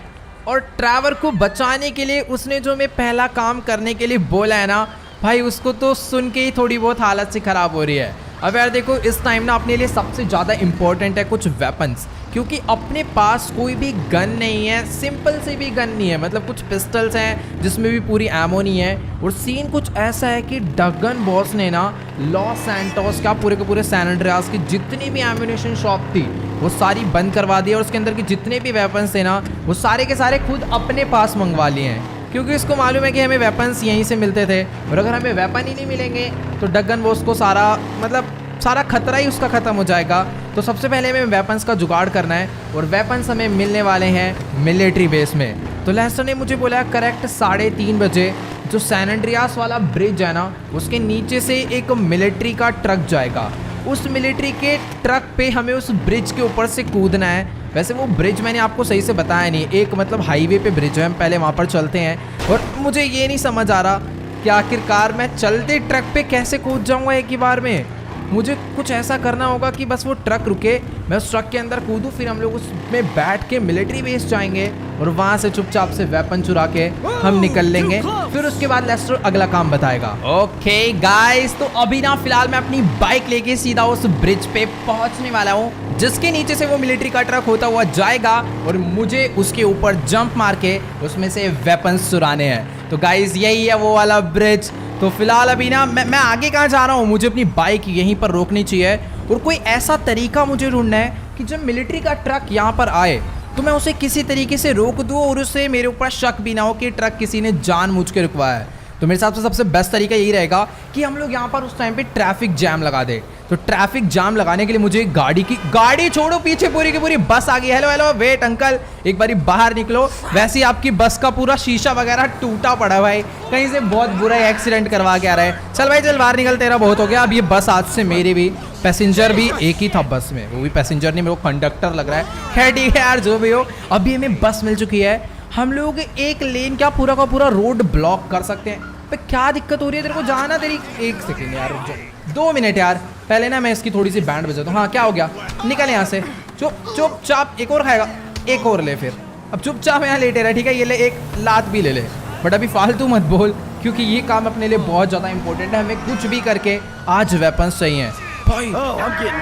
और ट्रैवर को बचाने के लिए उसने जो मैं पहला काम करने के लिए बोला है ना भाई, उसको तो सुन के ही थोड़ी बहुत हालत सी ख़राब हो रही है। अब यार देखो, इस टाइम ना अपने लिए सबसे ज़्यादा इम्पोर्टेंट है कुछ वेपन्स, क्योंकि अपने पास कोई भी गन नहीं है, सिंपल सी भी गन नहीं है। मतलब कुछ पिस्टल्स हैं जिसमें भी पूरी एमो नहीं है। और सीन कुछ ऐसा है कि डगन बॉस ने ना लॉस सैंटोस का पूरे के पूरे सैन एंड्रियास की जितनी भी एम्यूनेशन शॉप थी वो सारी बंद करवा दी और उसके अंदर के जितने भी वेपन्स थे ना वो सारे के सारे खुद अपने पास मंगवा लिए हैं, क्योंकि इसको मालूम है कि हमें वेपन्स यहीं से मिलते थे और अगर हमें वेपन ही नहीं मिलेंगे तो डगन बॉस को सारा खतरा ही उसका ख़त्म हो जाएगा। तो सबसे पहले हमें वेपन्स का जुगाड़ करना है और वेपन्स हमें मिलने वाले हैं मिलिट्री बेस में। तो लेस्टर ने मुझे बोला करेक्ट 3:30 बजे जो सैन एंड्रियास वाला ब्रिज है ना उसके नीचे से एक मिलिट्री का ट्रक जाएगा। उस मिलिट्री के ट्रक पे हमें उस ब्रिज के ऊपर से कूदना है। वैसे वो ब्रिज मैंने आपको सही से बताया नहीं, एक मतलब हाईवे पे ब्रिज है, हम पहले वहाँ पर चलते हैं। और मुझे ये नहीं समझ आ रहा कि आखिरकार मैं चलते ट्रक पे कैसे कूद जाऊँगा एक ही बार में। मुझे कुछ ऐसा करना होगा कि बस वो ट्रक रुके, मैं उस ट्रक के अंदर कूदूँ, फिर हम लोग उसमें बैठ के मिलिट्री बेस जाएंगे और वहाँ से चुपचाप से वेपन चुरा के हम निकल लेंगे। फिर उसके बाद लेस्टर अगला काम बताएगा। ओके गाइस, तो अभी ना फिलहाल मैं अपनी बाइक लेके सीधा उस ब्रिज पे पहुंचने वाला हूँ, जिसके नीचे से वो मिलिट्री का ट्रक होता हुआ जाएगा और मुझे उसके ऊपर जंप मार के उसमें से वेपन्स चुराने हैं। तो गाइस यही है वो वाला ब्रिज। तो फिलहाल अभी ना मैं आगे कहाँ जा रहा हूँ, मुझे अपनी बाइक यहीं पर रोकनी चाहिए और कोई ऐसा तरीका मुझे ढूंढना है कि जब मिलिट्री का ट्रक यहाँ पर आए तो मैं उसे किसी तरीके से रोक दूँ और उसे मेरे ऊपर शक भी ना हो कि ट्रक किसी ने जानबूझ के रुकवाया है। तो मेरे हिसाब से सबसे बेस्ट तरीका यही रहेगा कि हम लोग यहाँ पर उस टाइम पे ट्रैफिक जैम लगा दे। तो ट्रैफिक जाम लगाने के लिए मुझे गाड़ी छोड़ो, पीछे पूरी की पूरी बस आ गई। हेलो हेलो, वेट अंकल, एक बारी बाहर निकलो। वैसे ही आपकी बस का पूरा शीशा वगैरह टूटा पड़ा भाई, कहीं से बहुत बुरा एक्सीडेंट करवा के आ रहा है। चल भाई चल बाहर निकल, तेरा बहुत हो गया। अब ये बस आज से मेरी भी, पैसेंजर भी एक ही था बस में, वो भी पैसेंजर नहीं, मेरे को कंडक्टर लग रहा है। खैर ठीक है यार, जो भी हो, अभी हमें बस मिल चुकी है। हम लोग एक लेन क्या पूरा का पूरा रोड ब्लॉक कर सकते हैं। पे क्या दिक्कत हो रही है तेरे को, जाना तेरी। एक सेकेंड यार, रुक जा, 2 मिनट यार, पहले ना मैं इसकी थोड़ी सी बैंड बजा दूँ। हाँ क्या हो गया, निकल यहाँ से, चुपचाप। एक और खाएगा, एक और ले, फिर अब चुपचाप यहाँ लेटे रहा, ठीक है। ये ले, एक लात भी ले ले, बट अभी फालतू मत बोल, क्योंकि ये काम अपने लिए बहुत ज़्यादा इंपॉर्टेंट है। हमें कुछ भी करके आज वेपन्स चाहिए भाई।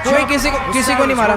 कोई किसी को नहीं मारा,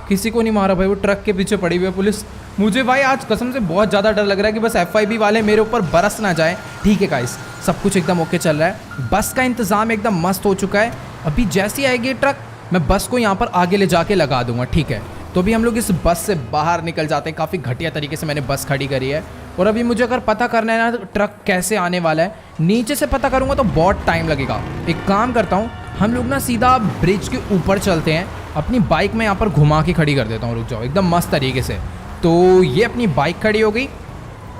किसी को नहीं मारा भाई। वो ट्रक के पीछे पड़ी हुई है पुलिस। मुझे भाई आज कसम से बहुत ज़्यादा डर लग रहा है कि बस FIB वाले मेरे ऊपर बरस ना जाए। ठीक है गाइस, सब कुछ एकदम ओके चल रहा है, बस का इंतज़ाम एकदम मस्त हो चुका है। अभी जैसी आएगी ट्रक, मैं बस को यहाँ पर आगे ले जाके लगा दूंगा, ठीक है। तो अभी हम लोग इस बस से बाहर निकल जाते हैं। काफ़ी घटिया तरीके से मैंने बस खड़ी करी है। और अभी मुझे अगर पता करना है ना तो ट्रक कैसे आने वाला है, नीचे से पता करूँगा तो बहुत टाइम लगेगा। एक काम करता हूँ, हम लोग ना सीधा ब्रिज के ऊपर चलते हैं। अपनी बाइक में यहाँ पर घुमा के खड़ी कर देता हूँ, रुक जाओ, एकदम मस्त तरीके से। तो ये अपनी बाइक खड़ी हो गई।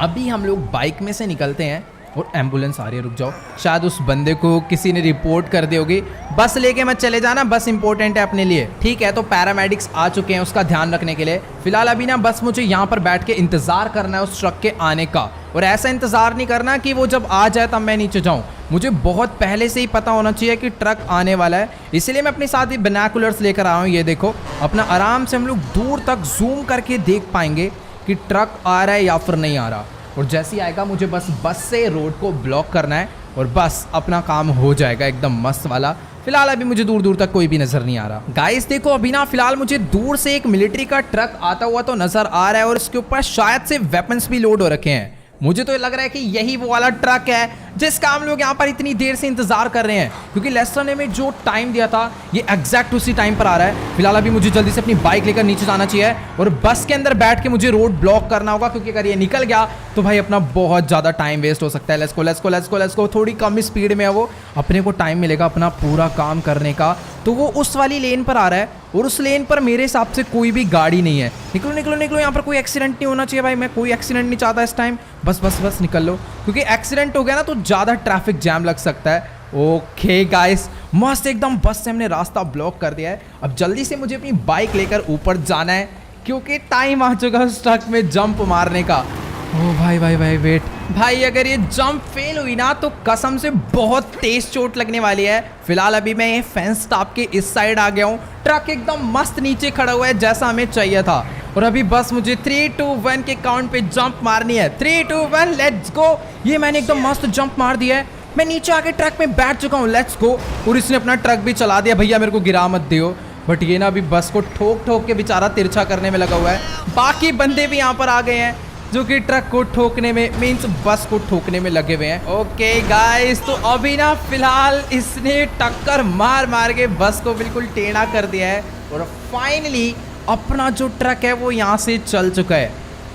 अभी हम लोग बाइक में से निकलते हैं और एम्बुलेंस आ रही है, रुक जाओ, शायद उस बंदे को किसी ने रिपोर्ट कर दी होगी। बस लेके मत चले जाना, बस इंपॉर्टेंट है अपने लिए, ठीक है। तो पैरामेडिक्स आ चुके हैं उसका ध्यान रखने के लिए। फिलहाल अभी ना बस मुझे यहाँ पर बैठ के इंतज़ार करना है उस ट्रक के आने का। और ऐसा इंतज़ार नहीं करना कि वो जब आ जाए तब मैं नीचे जाऊँ, मुझे बहुत पहले से ही पता होना चाहिए कि ट्रक आने वाला है। इसलिए मैं अपने साथ ही बिनोकुलर्स लेकर आया हूँ। ये देखो, अपना आराम से हम लोग दूर तक जूम करके देख पाएंगे कि ट्रक आ रहा है या फिर नहीं आ रहा। और जैसे ही आएगा मुझे बस से रोड को ब्लॉक करना है और बस अपना काम हो जाएगा एकदम मस्त वाला। फिलहाल अभी मुझे दूर दूर तक कोई भी नजर नहीं आ रहा। गाइस देखो, अभी ना फिलहाल मुझे दूर से एक मिलिट्री का ट्रक आता हुआ तो नजर आ रहा है और इसके ऊपर शायद से वेपन्स भी लोड हो रखे हैं। मुझे तो लग रहा है कि यही वो वाला ट्रक है जिसका हम लोग यहाँ पर इतनी देर से इंतजार कर रहे हैं, क्योंकि लेस्टर ने में जो टाइम दिया था ये एग्जैक्ट उसी टाइम पर आ रहा है। फिलहाल अभी मुझे जल्दी से अपनी बाइक लेकर नीचे जाना चाहिए और बस के अंदर बैठ के मुझे रोड ब्लॉक करना होगा, क्योंकि अगर ये निकल गया तो भाई अपना बहुत ज़्यादा टाइम वेस्ट हो सकता है। Let's go. थोड़ी कम स्पीड में है वो, अपने को टाइम मिलेगा अपना पूरा काम करने का। तो वो उस वाली लेन पर आ रहा है और उस लेन पर मेरे हिसाब से कोई भी गाड़ी नहीं है। निकलो, यहाँ पर कोई एक्सीडेंट नहीं होना चाहिए भाई, मैं कोई एक्सीडेंट नहीं चाहता इस टाइम। बस निकल लो, क्योंकि एक्सीडेंट हो गया ना तो ज़्यादा ट्रैफिक जैम लग सकता है। ओके गाइस, मस्त एकदम बस से हमने रास्ता ब्लॉक कर दिया है। अब जल्दी से मुझे अपनी बाइक लेकर ऊपर जाना है, क्योंकि टाइम आ चुका है उस ट्रक में जंप मारने का। ओ भाई वेट भाई, अगर ये जंप फेल हुई ना तो कसम से बहुत तेज चोट लगने वाली है। फिलहाल अभी मैं ये फेंस टॉप के इस साइड आ गया हूँ। ट्रक एकदम मस्त नीचे खड़ा हुआ है जैसा हमें चाहिए था। और अभी बस मुझे 3, 2, 1 के काउंट पे जंप मारनी है। 3, 2, 1 लेट्स गो। ये मैंने एकदम मस्त जंप मार दिया है। मैं नीचे आके ट्रक में बैठ चुका हूँ, लेट्स गो। और इसने अपना ट्रक भी चला दिया। भैया मेरे को गिरा मत दियो। बट ये ना अभी बस को ठोक के बेचारा तिरछा करने में लगा हुआ है। बाकी बंदे भी यहाँ पर आ गए हैं जो कि ट्रक को ठोकने में, मीन्स बस को ठोकने में लगे हुए हैं। ओके गाइस, तो अभी ना फिलहाल इसने टक्कर मार के बस को बिल्कुल टेढ़ा कर दिया है और फाइनली अपना जो ट्रक है वो यहाँ से चल चुका है।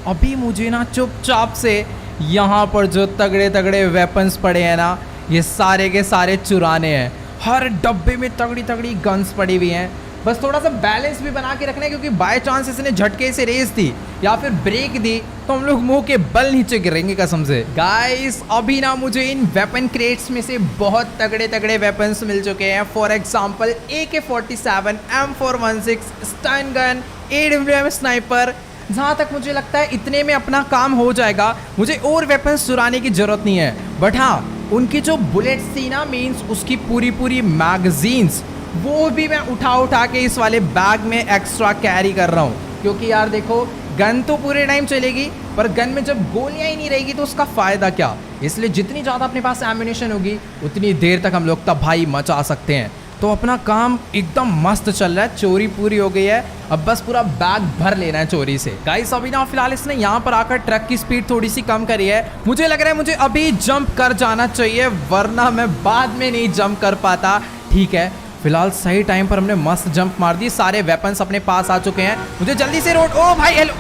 अभी मुझे ना चुपचाप से यहाँ पर जो तगड़े वेपन्स पड़े हैं ना, ये सारे के सारे चुराने हैं। हर डब्बे में तगड़ी गन्स पड़ी हुई हैं। बस थोड़ा सा बैलेंस भी बना के रखना है, क्योंकि बाय चांस इसने झटके से रेस दी या फिर ब्रेक दी तो हम लोग मुंह के बल नीचे गिरेंगे कसम से। गाइस अभी ना मुझे इन वेपन क्रेट्स में से बहुत तगड़े वेपन्स मिल चुके हैं। For example AK-47, M416, stun gun, AWM sniper. जहाँ तक मुझे लगता है इतने में अपना काम हो जाएगा, मुझे और वेपन्स चुराने की जरूरत नहीं है। बट हाँ, उनकी जो बुलेट्स थी ना, मीन्स उसकी पूरी मैगजीन्स, वो भी मैं उठा के इस वाले बैग में एक्स्ट्रा कैरी कर रहा हूँ। क्योंकि यार देखो, गन तो पूरे टाइम चलेगी, पर गन में जब गोलियां ही नहीं रहेगी तो उसका फ़ायदा क्या। इसलिए जितनी ज़्यादा अपने पास एम्यूनेशन होगी उतनी देर तक हम लोग तबाही मचा सकते हैं। तो अपना काम एकदम मस्त चल रहा है, चोरी पूरी हो गई है, अब बस पूरा बैग भर लेना है चोरी से। गाइस अभी ना फिलहाल इसने यहाँ पर आकर ट्रक की स्पीड थोड़ी सी कम करी है। मुझे लग रहा है मुझे अभी जंप कर जाना चाहिए, वरना मैं बाद में नहीं जंप कर पाता। ठीक है, फिलहाल सही टाइम पर हमने मस्त जंप मार दी, सारे वेपन्स अपने पास आ चुके हैं। मुझे जल्दी से रोड, ओ भाई हेलो,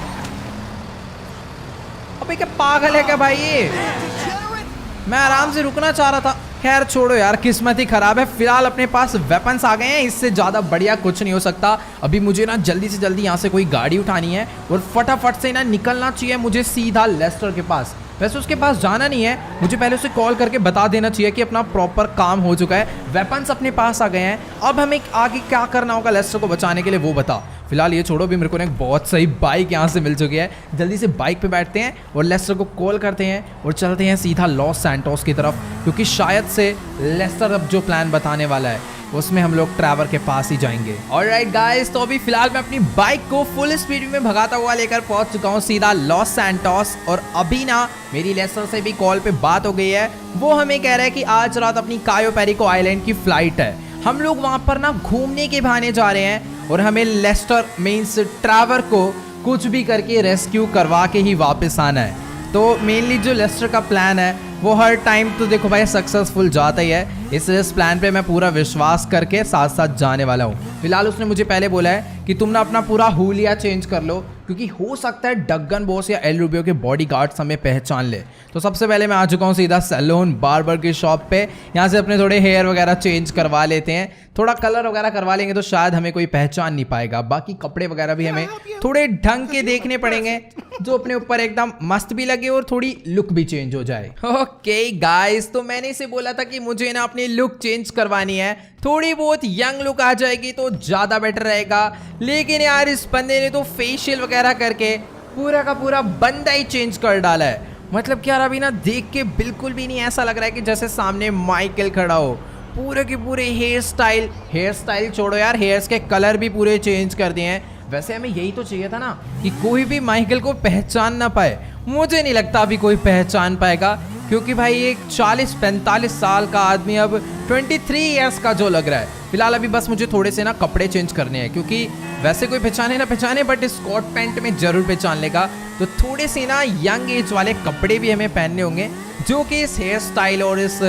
अबे क्या पागल है क्या भाई ये? मैं आराम से रुकना चाह रहा था। खैर छोड़ो यार, किस्मत ही खराब है। फिलहाल अपने पास वेपन्स आ गए हैं, इससे ज़्यादा बढ़िया कुछ नहीं हो सकता। अभी मुझे ना जल्दी से जल्दी यहाँ से कोई गाड़ी उठानी है और फटाफट से ना निकलना चाहिए मुझे सीधा लेस्टर के पास। वैसे उसके पास जाना नहीं है, मुझे पहले उसे कॉल करके बता देना चाहिए कि अपना प्रॉपर काम हो चुका है, वेपन्स अपने पास आ गए हैं। अब हमें आगे क्या करना होगा लेस्टर को बचाने के लिए, वो बता। फिलहाल ये छोड़ो, भी मेरे को एक बहुत सही बाइक यहाँ से मिल चुकी है। जल्दी से बाइक पे बैठते हैं और लेस्टर को कॉल करते हैं और चलते हैं सीधा लॉस सैंटोस की तरफ, क्योंकि शायद से लेस्टर अब जो प्लान बताने वाला है उसमें हम लोग ट्रैवर के पास ही जाएंगे। ऑलराइट गाइस, तो अभी फिलहाल मैं अपनी बाइक को फुल स्पीड में भगाता हुआ लेकर पहुंच चुका हूं सीधा लॉस सैंटोस। और अभी ना मेरी लेस्टर से भी कॉल पे बात हो गई है। वो हमें कह रहा है कि आज रात अपनी कायो पेरिको आइलैंड की फ्लाइट है, हम लोग वहां पर ना घूमने के बहाने जा रहे हैं और हमें लेस्टर मीन्स ट्रैवर को कुछ भी करके रेस्क्यू करवा के ही वापस आना है। तो मेनली जो लेस्टर का प्लान है वो हर टाइम तो देखो भाई सक्सेसफुल जाता ही है, इसलिए इस प्लान पे मैं पूरा विश्वास करके साथ साथ जाने वाला हूँ। फिलहाल उसने मुझे पहले बोला है कि तुम ना अपना पूरा हुलिया चेंज कर लो, क्योंकि हो सकता है डगन बॉस या एल रूबियो के बॉडीगार्ड्स हमें पहचान ले। तो सबसे पहले मैं आ चुका हूँ सीधा सैलून बार्बर की शॉप पे। यहाँ से अपने थोड़े हेयर वगैरह चेंज करवा लेते हैं, थोड़ा कलर वगैरह करवा लेंगे तो शायद हमें कोई पहचान नहीं पाएगा। बाकी कपड़े वगैरह भी हमें थोड़े ढंग के देखने पड़ेंगे, जो अपने ऊपर एकदम मस्त भी लगे और थोड़ी लुक भी चेंज हो जाए। ओके गाइस, तो मैंने इसे बोला था कि मुझे ना अपनी लुक चेंज करवानी है, थोड़ी बहुत यंग लुक आ जाएगी तो ज़्यादा बेटर रहेगा। लेकिन यार इस बंदे ने तो फेशियल वगैरह करके पूरा का पूरा बंदा ही चेंज कर डाला है। मतलब कि यार अभी ना देख के बिल्कुल भी नहीं ऐसा लग रहा है कि जैसे सामने माइकल खड़ा हो। पूरे के पूरे हेयर स्टाइल छोड़ो यार, हेयर्स के कलर भी पूरे चेंज कर दिए हैं। वैसे हमें यही तो चाहिए था ना कि कोई भी माइकल को पहचान ना पाए। मुझे नहीं लगता अभी कोई पहचान पाएगा, क्योंकि भाई एक 40-45 साल का आदमी अब 23 ईयर्स का जो लग रहा है। फिलहाल अभी बस मुझे थोड़े से ना कपड़े चेंज करने हैं, क्योंकि वैसे कोई पहचाने ना पहचाने बट स्कॉट पैंट में जरूर पहचान लेगा। तो थोड़े से ना यंग एज वाले कपड़े भी हमें पहनने होंगे जो कि इस हेयर स्टाइल और इस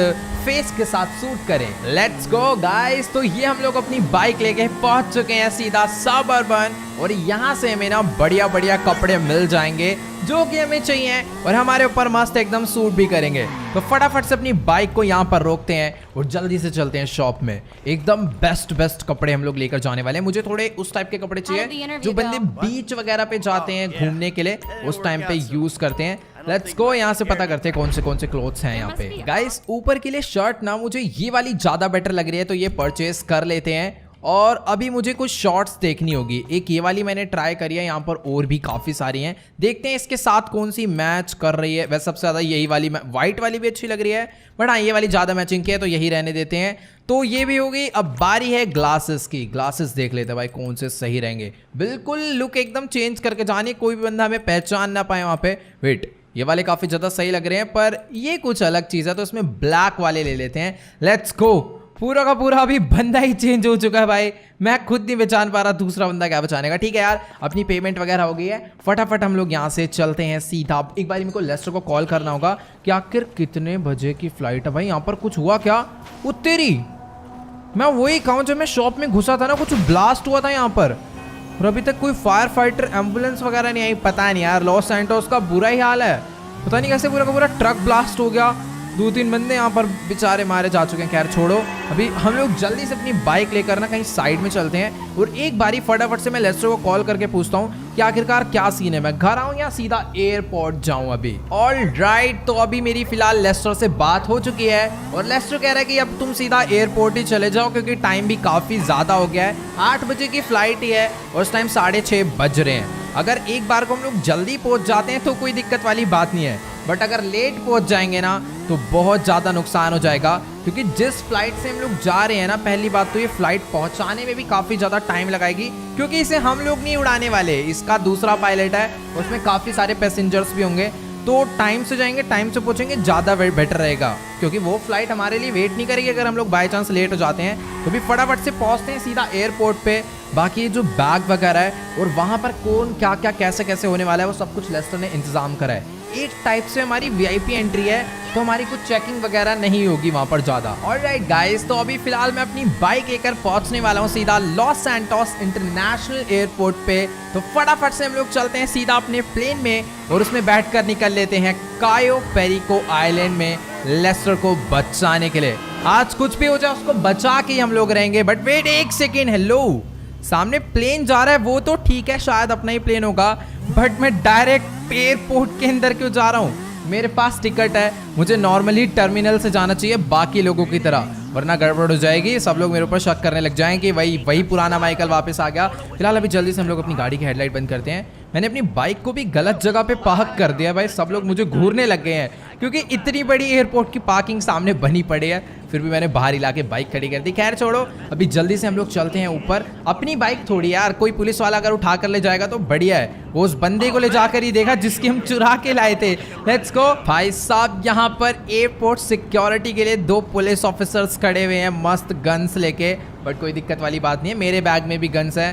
फेस के साथ सूट करें। लेट्स गो गाइस, तो ये हम लोग अपनी बाइक लेके पहुंच चुके हैं सीधा सबअर्बन, और यहाँ से हमें ना बढ़िया बढ़िया कपड़े मिल जाएंगे जो कि हमें चाहिए और हमारे ऊपर मस्त एकदम सूट भी करेंगे। तो फटाफट से अपनी बाइक को यहाँ पर रोकते हैं और जल्दी से चलते हैं शॉप में। एकदम बेस्ट कपड़े हम लोग लेकर जाने वाले हैं। मुझे थोड़े उस टाइप के कपड़े चाहिए जो बंदे बीच वगैरह पे जाते हैं घूमने के लिए, उस टाइम पे यूज करते हैं। लेट्स गो, यहाँ से पता करते हैं कौन से क्लोथ्स हैं यहाँ पे। गाइस ऊपर के लिए शर्ट ना मुझे ये वाली ज्यादा बेटर लग रही है, तो ये परचेस कर लेते हैं। और अभी मुझे कुछ शॉर्ट्स देखनी होगी। एक ये वाली मैंने ट्राई करी है, यहाँ पर और भी काफ़ी सारी हैं, देखते हैं इसके साथ कौन सी मैच कर रही है। वैसे सबसे ज़्यादा यही वाली, वाइट वाली भी अच्छी लग रही है, बट हाँ ये वाली ज़्यादा मैचिंग की है तो यही रहने देते हैं। तो ये भी होगी। अब बारी है ग्लासेस की। ग्लासेस देख लेते हैं भाई कौन से सही रहेंगे। बिल्कुल लुक एकदम चेंज करके जानी, कोई भी बंदा हमें पहचान ना पाए वहाँ पे। वेट, ये वाले काफ़ी ज़्यादा सही लग रहे हैं, पर ये कुछ अलग चीज़ है तो इसमें ब्लैक वाले ले लेते हैं। Let's go. पूरा का पूरा अभी बंदा ही चेंज हो चुका है भाई, मैं खुद नहीं पहचान पा रहा, दूसरा बंदा क्या पहचानेगा। ठीक है यार, अपनी पेमेंट वगैरह हो गई है, फटाफट हम लोग यहाँ से चलते हैं सीधा। एक बार मेरे को लेस्टर को कॉल करना होगा कि आखिर कितने बजे की फ्लाइट है। भाई यहाँ पर कुछ हुआ क्या? उत्तेरी, मैं वही कहूँ जब मैं शॉप में घुसा था ना, कुछ ब्लास्ट हुआ था यहाँ पर और अभी तक कोई फायर फाइटर एम्बुलेंस वगैरह नहीं आई। पता नहीं यार, लॉस सैंटोस का बुरा ही हाल है, पता नहीं कैसे पूरा का पूरा ट्रक ब्लास्ट हो गया। 2-3 बंदे यहाँ पर बेचारे मारे जा चुके हैं। खैर छोड़ो, अभी हम लोग जल्दी से अपनी बाइक लेकर ना कहीं साइड में चलते हैं और एक बारी फटाफट से मैं लेस्टर को कॉल करके पूछता हूँ कि आखिरकार क्या सीन है, मैं घर आऊँ या सीधा एयरपोर्ट जाऊँ अभी। ऑल राइट, तो अभी मेरी फिलहाल लेस्टर से बात हो चुकी है और लेस्टर कह रहा है कि अब तुम सीधा एयरपोर्ट ही चले जाओ क्योंकि टाइम भी काफी ज्यादा हो गया है। 8 बजे की फ्लाइट ही है और उस टाइम 6:30 बज रहे हैं। अगर एक बार को हम लोग जल्दी पहुंच जाते हैं तो कोई दिक्कत वाली बात नहीं है, बट अगर लेट पहुंच जाएंगे ना तो बहुत ज़्यादा नुकसान हो जाएगा क्योंकि जिस फ्लाइट से हम लोग जा रहे हैं ना, पहली बात तो ये फ्लाइट पहुंचाने में भी काफ़ी ज़्यादा टाइम लगाएगी क्योंकि इसे हम लोग नहीं उड़ाने वाले, इसका दूसरा पायलट है, उसमें काफ़ी सारे पैसेंजर्स भी होंगे। तो टाइम से जाएंगे, टाइम से पहुंचेंगे, ज़्यादा बेटर रहेगा क्योंकि वो फ्लाइट हमारे लिए वेट नहीं करेगी अगर हम लोग बाई चांस लेट हो जाते हैं। तो भी फटाफट से पहुंचते हैं सीधा एयरपोर्ट पे। बाकी जो बैग वगैरह है और वहाँ पर कौन क्या क्या कैसे कैसे होने वाला है वो सब कुछ लेस्टर ने इंतजाम करा है। एक टाइप से हमारी वीआईपी एंट्री है तो हमारी कुछ चेकिंग वगैरह नहीं होगी वहाँ पर ज़्यादा। ऑलराइट गाइस, तो अभी फिलहाल मैं अपनी बाइक लेकर पहुँचने वाला हूँ सीधा लॉस सैंटोस इंटरनेशनल एयरपोर्ट पे। तो फटाफट से हम लोग चलते हैं सीधा अपने प्लेन में और उसमें बैठकर निकल लेते हैं कायो पेरिको आइलैंड में लेस्टर को बचाने के लिए। आज कुछ भी हो जाए उसको बचा के हम लोग रहेंगे। बट वेट एक सेकेंड, हेलो, सामने प्लेन जा रहा है, वो तो ठीक है, शायद अपना ही प्लेन होगा, बट मैं डायरेक्ट एयरपोर्ट के अंदर क्यों जा रहा हूँ? मेरे पास टिकट है, मुझे नॉर्मली टर्मिनल से जाना चाहिए बाकी लोगों की तरह, वरना गड़बड़ हो जाएगी। सब लोग मेरे ऊपर शक करने लग जाएंगे कि वही पुराना माइकल वापस आ गया। फिलहाल अभी जल्दी से हम लोग अपनी गाड़ी की हेडलाइट बंद करते हैं। मैंने अपनी बाइक को भी गलत जगह पे पार्क कर दिया भाई, सब लोग मुझे घूरने लग गए हैं क्योंकि इतनी बड़ी एयरपोर्ट की पार्किंग सामने बनी पड़ी है, फिर भी मैंने बाहर इलाके बाइक खड़ी कर दी। खैर छोड़ो, अभी जल्दी से हम लोग चलते हैं ऊपर। अपनी बाइक थोड़ी यार, कोई पुलिस वाला अगर उठा कर ले जाएगा तो बढ़िया है, वो उस बंदे को ले जाकर ही देखा जिसकी हम चुरा के लाए थे। लेट्स गो भाई साहब, यहाँ पर एयरपोर्ट सिक्योरिटी के लिए 2 पुलिस ऑफिसर्स खड़े हुए हैं मस्त गन्स लेके, बट कोई दिक्कत वाली बात नहीं है, मेरे बैग में भी गन्स है,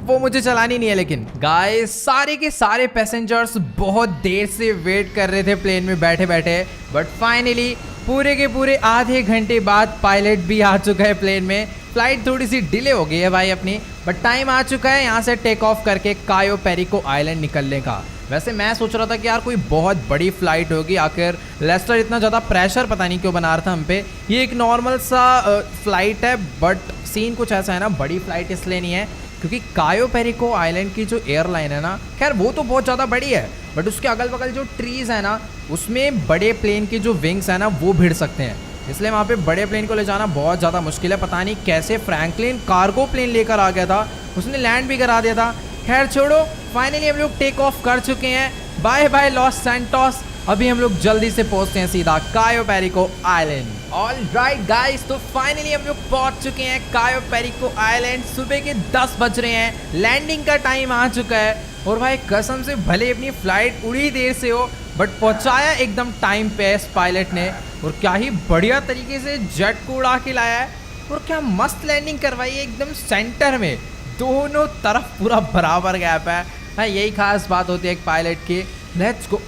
वो मुझे चलानी नहीं है। लेकिन गाइस, सारे के सारे पैसेंजर्स बहुत देर से वेट कर रहे थे प्लेन में बैठे बैठे, बट फाइनली पूरे के पूरे आधे घंटे बाद पायलट भी आ चुका है प्लेन में। फ्लाइट थोड़ी सी डिले हो गई है भाई अपनी, बट टाइम आ चुका है यहाँ से टेक ऑफ करके कायो पेरिको आइलैंड निकलने का। वैसे मैं सोच रहा था कि यार कोई बहुत बड़ी फ्लाइट होगी, आखिर लेस्टर इतना ज़्यादा प्रेशर पता नहीं क्यों बना रहा था हम पे। ये एक नॉर्मल सा फ्लाइट है, बट सीन कुछ ऐसा है ना, बड़ी फ्लाइट इसलिए नहीं है क्योंकि कायो पेरिको आइलैंड की जो एयरलाइन है ना, खैर वो तो बहुत ज़्यादा बड़ी है, बट उसके अगल बगल जो ट्रीज़ है ना, उसमें बड़े प्लेन के जो विंग्स है ना वो भिड़ सकते हैं, इसलिए वहाँ पे बड़े प्लेन को ले जाना बहुत ज़्यादा मुश्किल है। पता नहीं कैसे फ्रैंकलिन कार्गो प्लेन लेकर आ गया था, उसने लैंड भी करा दिया था। खैर छोड़ो, फाइनली हम लोग टेक ऑफ कर चुके हैं। Bye bye Los Santos. अभी हम लोग जल्दी से पहुंचते हैं सीधा Cayo Perico island. All right guys, तो फाइनली हम लोग पहुंच चुके हैं कायो पेरिको आइलैंड। सुबह के 10 बज रहे हैं, लैंडिंग का टाइम आ चुका है और भाई कसम से भले अपनी फ्लाइट उड़ी देर से हो, बट पहुंचाया एकदम टाइम पे इस पायलट ने, और क्या ही बढ़िया तरीके से जेट को उड़ा के लाया है और क्या मस्त लैंडिंग करवाई है एकदम सेंटर में, दोनों तरफ पूरा बराबर गैप है। हाँ, यही खास बात होती है एक पायलट की। Let's go.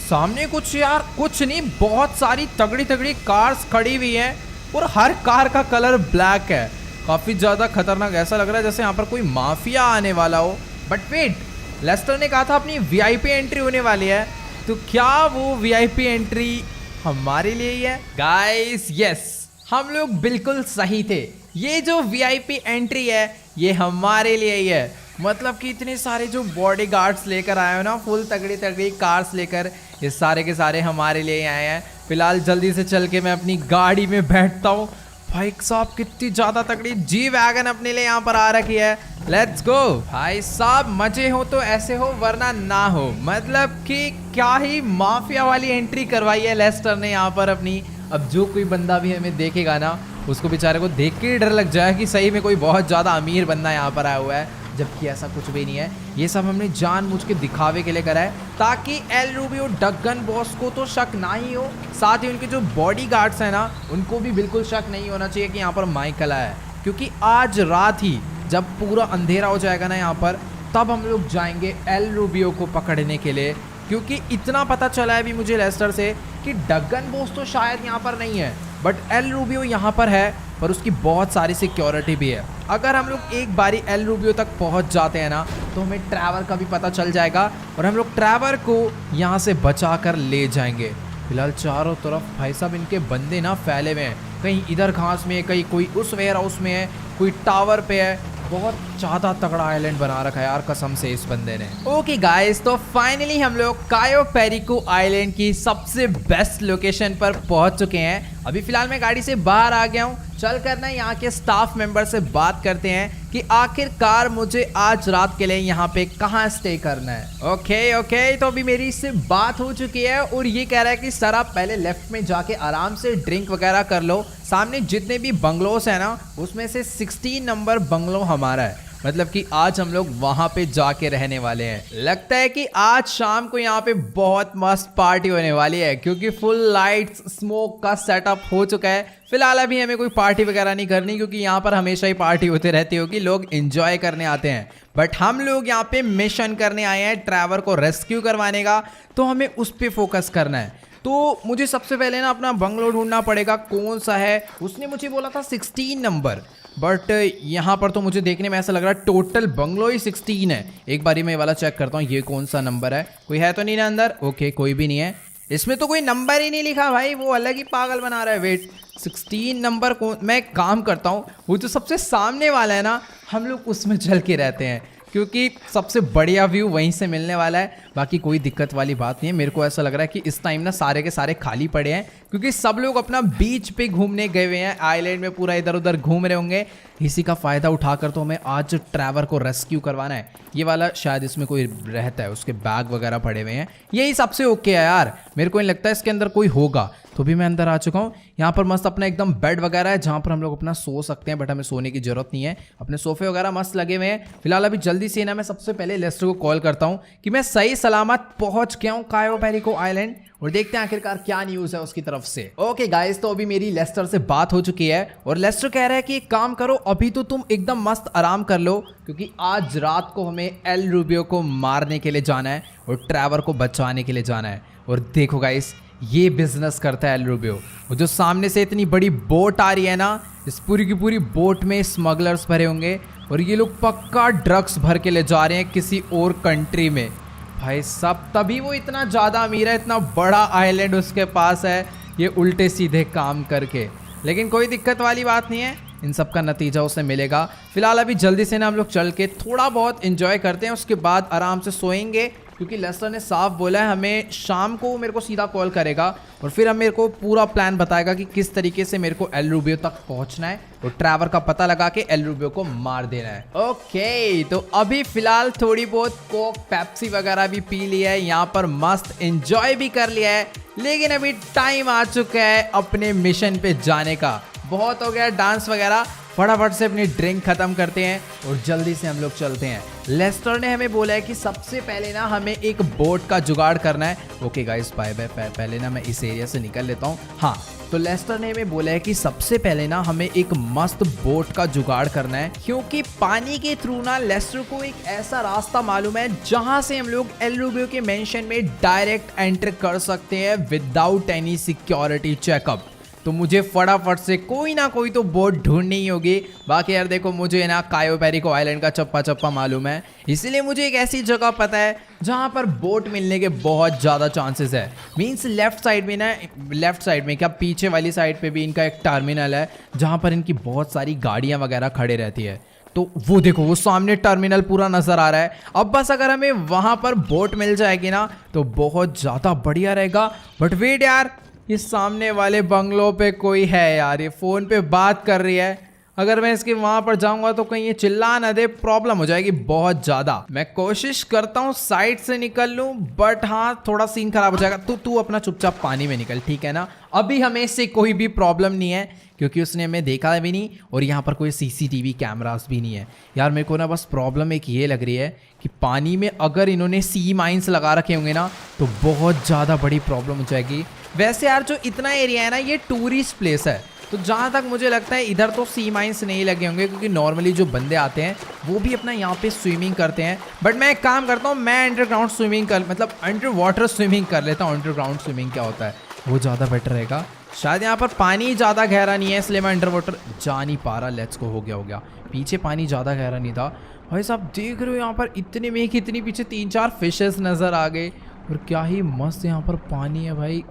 सामने कुछ यार कुछ नहीं, बहुत सारी तगड़ी तगड़ी कार्स खड़ी हुई हैं और हर कार का कलर ब्लैक है, काफ़ी ज़्यादा खतरनाक ऐसा लग रहा है जैसे यहाँ पर कोई माफिया आने वाला हो। बट वेट, लेस्टर ने कहा था अपनी वीआईपी एंट्री होने वाली है, तो क्या वो वीआईपी एंट्री हमारे लिए ही है? गाइस यस, हम लोग बिल्कुल सही थे, ये जो वीआईपी एंट्री है ये हमारे लिए ही है। मतलब कि इतने सारे जो बॉडीगार्ड्स लेकर आए हो ना, फुल तगड़ी तगड़ी कार्स लेकर, ये सारे के सारे हमारे लिए ही आए हैं। फिलहाल जल्दी से चल के मैं अपनी गाड़ी में बैठता हूँ। भाई साहब कितनी ज़्यादा तगड़ी जी वैगन अपने लिए यहाँ पर आ रखी है। लेट्स गो भाई साहब, मजे हो तो ऐसे हो वरना ना हो, मतलब कि क्या ही माफिया वाली एंट्री करवाई है लेस्टर ने यहाँ पर अपनी। अब जो कोई बंदा भी हमें देखेगा ना, उसको बेचारे को देख के डर लग जाए कि सही में कोई बहुत ज़्यादा अमीर बंदा यहाँ पर आया हुआ है, जबकि ऐसा कुछ भी नहीं है। ये सब हमने जानबूझ के दिखावे के लिए करा है ताकि एल रूबियो डगन बॉस को तो शक ना ही हो, साथ ही उनके जो बॉडीगार्ड्स हैं ना उनको भी बिल्कुल शक नहीं होना चाहिए कि यहाँ पर माइकल आया है। क्योंकि आज रात ही जब पूरा अंधेरा हो जाएगा ना यहाँ पर, तब हम लोग जाएंगे एल रूबियो को पकड़ने के लिए। क्योंकि इतना पता चला है अभी मुझे लेस्टर से कि डगन बॉस तो शायद यहाँ पर नहीं है, बट एल रूबियो यहाँ पर है, पर उसकी बहुत सारी सिक्योरिटी भी है। अगर हम लोग एक बारी एल रूबियो तक पहुँच जाते हैं ना, तो हमें ट्रैवर का भी पता चल जाएगा और हम लोग ट्रैवर को यहाँ से बचा कर ले जाएंगे। फिलहाल चारों तरफ भाई साहब इनके बंदे ना फैले हुए हैं, कहीं इधर घास में है, कहीं कोई उस वेयर हाउस में है, कोई टावर पे है। बहुत ज़्यादा तगड़ा आइलैंड बना रखा है यार कसम से इस बंदे ने। ओके गाइस, तो फाइनली हम लोग कायो पेरिको आइलैंड की सबसे बेस्ट लोकेशन पर पहुंच चुके हैं। अभी फिलहाल मैं गाड़ी से बाहर आ गया हूं, चल कर ना यहाँ के स्टाफ मेंबर से बात करते हैं कि आखिरकार मुझे आज रात के लिए यहाँ पे कहाँ स्टे करना है। ओके, तो अभी मेरी इससे बात हो चुकी है और ये कह रहा है कि सर आप पहले लेफ्ट में जाके आराम से ड्रिंक वगैरह कर लो। सामने जितने भी बंगलोस है ना उसमें से 16 नंबर बंगलो हमारा है, मतलब कि आज हम लोग वहां पे जाके रहने वाले हैं। लगता है कि आज शाम को यहाँ पे बहुत मस्त पार्टी होने वाली है, क्योंकि फुल लाइट्स स्मोक का सेटअप हो चुका है। फिलहाल अभी हमें कोई पार्टी वगैरह नहीं करनी, क्योंकि यहाँ पर हमेशा ही पार्टी होती रहती होगी, लोग एंजॉय करने आते हैं। बट हम लोग यहाँ पे मिशन करने आए हैं ट्रैवर को रेस्क्यू करवाने का, तो हमें उस पर फोकस करना है। तो मुझे सबसे पहले ना अपना बंगलो ढूंढना पड़ेगा, कौन सा है। उसने मुझे बोला था 16 नंबर, बट यहाँ पर तो मुझे देखने में ऐसा लग रहा है टोटल बंगलो ही 16 है। एक बारी मैं ये वाला चेक करता हूँ, ये कौन सा नंबर है, कोई है तो नहीं ना अंदर। ओके, कोई भी नहीं है, इसमें तो कोई नंबर ही नहीं लिखा भाई, वो अलग ही पागल बना रहा है। वेट, 16 नंबर कौन। मैं एक काम करता हूँ, वो जो सबसे सामने वाला है ना, हम लोग उसमें चल के रहते हैं, क्योंकि सबसे बढ़िया व्यू वहीं से मिलने वाला है। बाकी कोई दिक्कत वाली बात नहीं है। मेरे को ऐसा लग रहा है कि इस टाइम ना सारे के सारे खाली पड़े हैं, क्योंकि सब लोग अपना बीच पे घूमने गए हुए हैं, आइलैंड में पूरा इधर उधर घूम रहे होंगे। इसी का फ़ायदा उठाकर तो हमें आज ट्रैवर को रेस्क्यू करवाना है। ये वाला शायद इसमें कोई रहता है, उसके बैग वगैरह पड़े हुए हैं, यही सबसे ओके है यार। मेरे को नहीं लगता इसके अंदर कोई होगा। तो भी मैं अंदर आ चुका हूँ। यहाँ पर मस्त अपना एकदम बेड वगैरह है, जहाँ पर हम लोग अपना सो सकते हैं, बट हमें सोने की जरूरत नहीं है। अपने सोफे वगैरह मस्त लगे हुए हैं। फिलहाल अभी जल्दी से ना मैं सबसे पहले लेस्टर को कॉल करता हूँ कि मैं सही सलामत पहुंच गया हूँ कायो पेरिको आइलैंड, और देखते हैं आखिरकार क्या न्यूज़ है उसकी तरफ से। ओके गाइस, तो अभी मेरी लेस्टर से बात हो चुकी है और लेस्टर कह रहा है कि एक काम करो, अभी तो तुम एकदम मस्त आराम कर लो, क्योंकि आज रात को हमें एल रूबियो को मारने के लिए जाना है और ट्रैवर को बचाने के लिए जाना है। और देखो गाइस, ये बिजनेस करता है एल रूबियो। वो जो सामने से इतनी बड़ी बोट आ रही है ना, इस पूरी की पूरी बोट में स्मगलर्स भरे होंगे और ये लोग पक्का ड्रग्स भर के ले जा रहे हैं किसी और कंट्री में। भाई साहब, तभी वो इतना ज़्यादा अमीर है, इतना बड़ा आइलैंड उसके पास है, ये उल्टे सीधे काम करके। लेकिन कोई दिक्कत वाली बात नहीं है, इन सब का नतीजा उसे मिलेगा। फिलहाल अभी जल्दी से ना हम लोग चल के थोड़ा बहुत एंजॉय करते हैं, उसके बाद आराम से सोएंगे, क्योंकि लेस्टर ने साफ बोला है हमें शाम को मेरे को सीधा कॉल करेगा और फिर हम मेरे को पूरा प्लान बताएगा कि किस तरीके से मेरे को एल रूबियो तक पहुंचना है और ट्रैवर का पता लगा के एल रूबियो को मार देना है। ओके, तो अभी फिलहाल थोड़ी बहुत कोक पेप्सी वगैरह भी पी लिया है, यहाँ पर मस्त एंजॉय भी कर लिया है, लेकिन अभी टाइम आ चुका है अपने मिशन पे जाने का। बहुत हो गया डांस वगैरह, फटाफट से अपनी ड्रिंक खत्म करते हैं और जल्दी से हम लोग चलते हैं। लेस्टर ने हमें बोला है कि सबसे पहले ना हमें एक बोट का जुगाड़ करना है। ओके गाइस, बाय बाय, पहले ना मैं इस एरिया से निकल लेता हूँ। हाँ, तो लेस्टर ने हमें बोला है कि सबसे पहले ना हमें एक मस्त बोट का जुगाड़ करना है, क्योंकि पानी के थ्रू ना लेस्टर को एक ऐसा रास्ता मालूम है जहां से हम लोग एल रूबियो के मेंशन में डायरेक्ट एंटर कर सकते हैं विदाउट एनी सिक्योरिटी चेकअप। तो मुझे फटाफट से कोई ना कोई तो बोट ढूंढनी ही होगी। बाकी यार देखो, मुझे ना कायो पेरिको आइलैंड का चप्पा चप्पा मालूम है, इसीलिए मुझे एक ऐसी जगह पता है जहां पर बोट मिलने के बहुत ज़्यादा चांसेस है। मींस लेफ्ट साइड में ना, लेफ्ट साइड में क्या पीछे वाली साइड पे भी इनका एक टर्मिनल है जहां पर इनकी बहुत सारी गाड़ियां वगैरह खड़े रहती है। तो वो देखो, वो सामने टर्मिनल पूरा नज़र आ रहा है। अब बस अगर हमें वहां पर बोट मिल जाएगी ना तो बहुत ज़्यादा बढ़िया रहेगा। बट वेट यार, इस सामने वाले बंगलो पे कोई है यार, ये फ़ोन पे बात कर रही है। अगर मैं इसके वहां पर जाऊंगा तो कहीं ये चिल्ला ना दे, प्रॉब्लम हो जाएगी बहुत ज़्यादा। मैं कोशिश करता हूँ साइड से निकल लूँ, बट हाँ थोड़ा सीन खराब हो जाएगा। तो तू अपना चुपचाप पानी में निकल, ठीक है ना। अभी हमें इससे कोई भी प्रॉब्लम नहीं है, क्योंकि उसने हमें देखा भी नहीं और यहाँ पर कोई CCTV कैमरास भी नहीं है। यार मेरे को ना बस प्रॉब्लम एक ये लग रही है कि पानी में अगर इन्होंने सी माइंस लगा रखे होंगे ना तो बहुत ज़्यादा बड़ी प्रॉब्लम हो जाएगी। वैसे यार जो इतना एरिया है ना, ये टूरिस्ट प्लेस है, तो जहाँ तक मुझे लगता है इधर तो सी माइंस नहीं लगे होंगे, क्योंकि नॉर्मली जो बंदे आते हैं वो भी अपना यहाँ पे स्विमिंग करते हैं। बट मैं एक काम करता हूँ, मैं अंडरग्राउंड स्विमिंग कर, मतलब अंडर वाटर स्विमिंग कर लेता हूँ। अंडरग्राउंड स्विमिंग क्या होता है वो ज़्यादा बेटर रहेगा। शायद यहाँ पर पानी ज़्यादा गहरा नहीं है, इसलिए मैं अंडर वाटर जा नहीं पा रहा। लेट्स को, हो गया। पीछे पानी ज़्यादा गहरा नहीं था। भाई साहब देख रहे हो यहाँ पर इतने में कितनी पीछे 3-4 फिशेस नज़र आ गए, और क्या ही मस्त यहाँ पर पानी है भाई।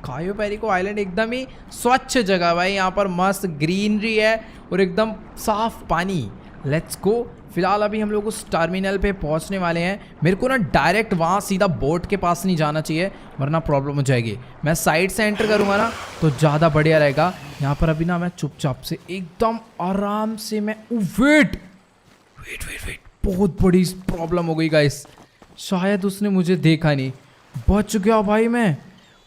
कायो पेरिको आइलैंड एकदम ही स्वच्छ जगह भाई, यहाँ पर मस्त ग्रीनरी है और एकदम साफ पानी। Let's go. फिलहाल अभी हम लोग उस टर्मिनल पे पहुंचने वाले हैं। मेरे को ना डायरेक्ट वहाँ सीधा बोट के पास नहीं जाना चाहिए वरना प्रॉब्लम हो जाएगी। मैं साइड से एंटर करूँगा ना तो ज़्यादा बढ़िया रहेगा। यहाँ पर अभी ना मैं चुपचाप से एकदम आराम से मैं वेट बहुत बड़ी प्रॉब्लम हो गई गाइस। शायद उसने मुझे देखा नहीं, बच गया भाई मैं।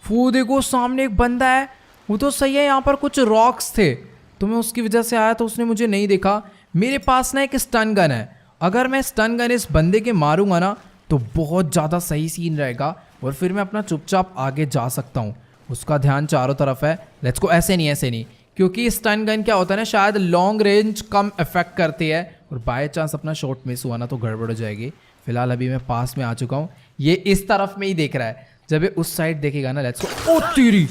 वो देखो सामने एक बंदा है, वो तो सही है, यहाँ पर कुछ रॉक्स थे तो मैं उसकी वजह से आया तो उसने मुझे नहीं देखा। मेरे पास ना एक स्टन गन है, अगर मैं स्टन गन इस बंदे के मारूंगा ना तो बहुत ज़्यादा सही सीन रहेगा और फिर मैं अपना चुपचाप आगे जा सकता हूँ। उसका ध्यान चारों तरफ है। Let's go. ऐसे नहीं, क्योंकि स्टन गन क्या होता है ना, शायद लॉन्ग रेंज कम इफेक्ट करती है और बाय चांस अपना शॉट मिस हुआ ना तो गड़बड़ हो जाएगी। फिलहाल अभी मैं पास में आ चुका हूँ। ये इस तरफ में ही देख रहा है, जब ये उस साइड देखेगा ना लेट्स गो। ओ तेरी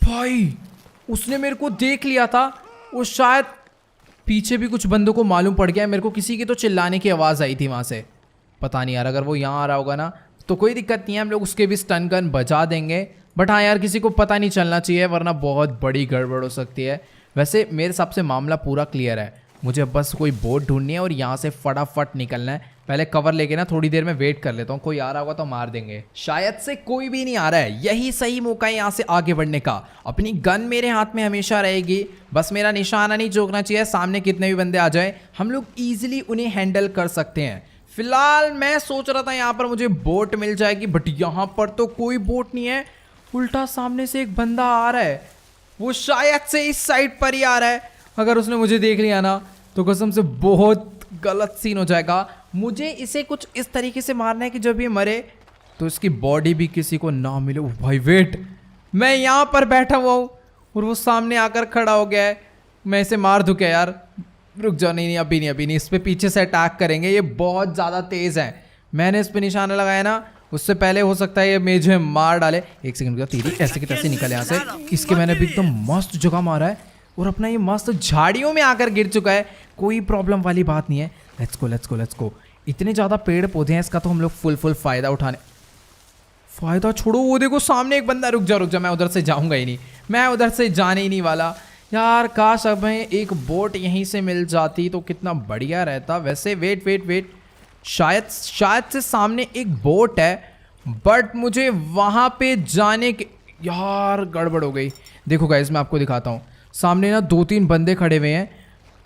भाई, उसने मेरे को देख लिया था। वो शायद पीछे भी कुछ बंदों को मालूम पड़ गया। मेरे को किसी की तो चिल्लाने की आवाज़ आई थी वहाँ से, पता नहीं यार। अगर वो यहाँ आ रहा होगा ना तो कोई दिक्कत नहीं है, हम लोग उसके भी स्टन गन बजा देंगे। बट हाँ यार, किसी को पता नहीं चलना चाहिए वरना बहुत बड़ी गड़बड़ हो सकती है। वैसे मेरे हिसाब से मामला पूरा क्लियर है। मुझे बस कोई बोट ढूंढनी है और यहाँ से फटाफट निकलना है। पहले कवर लेके ना थोड़ी देर में वेट कर लेता हूँ, कोई आ रहा होगा तो मार देंगे। शायद से कोई भी नहीं आ रहा है, यही सही मौका है यहाँ से आगे बढ़ने का। अपनी गन मेरे हाथ में हमेशा रहेगी, बस मेरा निशाना नहीं चूकना चाहिए। सामने कितने भी बंदे आ जाए हम लोग ईजिली उन्हें हैंडल कर सकते हैं। फिलहाल मैं सोच रहा था यहाँ पर मुझे बोट मिल जाएगी, बट यहाँ पर तो कोई बोट नहीं है। उल्टा सामने से एक बंदा आ रहा है, वो शायद से इस साइड पर ही आ रहा है। अगर उसने मुझे देख लिया ना तो कसम से बहुत गलत सीन हो जाएगा। मुझे इसे कुछ इस तरीके से मारना है कि जब ये मरे तो इसकी बॉडी भी किसी को ना मिले। भाई वेट, मैं यहाँ पर बैठा हुआ हूँ और वो सामने आकर खड़ा हो गया है। मैं इसे मार दूँ क्या यार? रुक जाओ, नहीं अभी नहीं। इस पे पीछे से अटैक करेंगे, ये बहुत ज़्यादा तेज़ है। मैंने इस पे निशाना लगाया ना, उससे पहले हो सकता है ये मुझे मार डाले। एक सेकंड का तीरी ऐसे की तैसे निकल यहाँ से। इसके मैंने भी एकदम मस्त जगह मारा है और अपना ये मस्त झाड़ियों में आकर गिर चुका है। कोई प्रॉब्लम वाली बात नहीं है। Let's go. इतने ज़्यादा पेड़ पौधे हैं, इसका तो हम लोग फुल फ़ायदा उठाने। फ़ायदा छोड़ो, वो देखो सामने एक बंदा। रुक जा, मैं उधर से जाऊँगा ही नहीं, मैं उधर से जाने ही नहीं वाला यार। काश अब हमें एक बोट यहीं से मिल जाती तो कितना बढ़िया रहता। वैसे वेट, शायद से सामने एक बोट है, बट मुझे वहाँ पे जाने के यार गड़बड़ हो गई। देखो गाइस, मैं आपको दिखाता हूँ। सामने ना 2-3 बंदे खड़े हुए हैं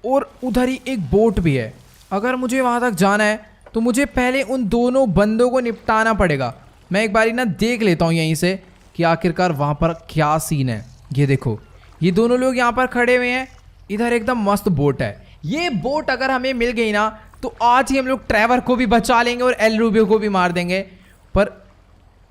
और उधर ही एक बोट भी है। अगर मुझे वहाँ तक जाना है तो मुझे पहले उन दोनों बंदों को निपटाना पड़ेगा। मैं एक बारी ना देख लेता हूँ यहीं से कि आखिरकार वहाँ पर क्या सीन है। ये देखो, ये दोनों लोग यहाँ पर खड़े हुए हैं। इधर एकदम मस्त बोट है। ये बोट अगर हमें मिल गई ना तो आज ही हम लोग ट्रेवर को भी बचा लेंगे और एल रूबियो को भी मार देंगे। पर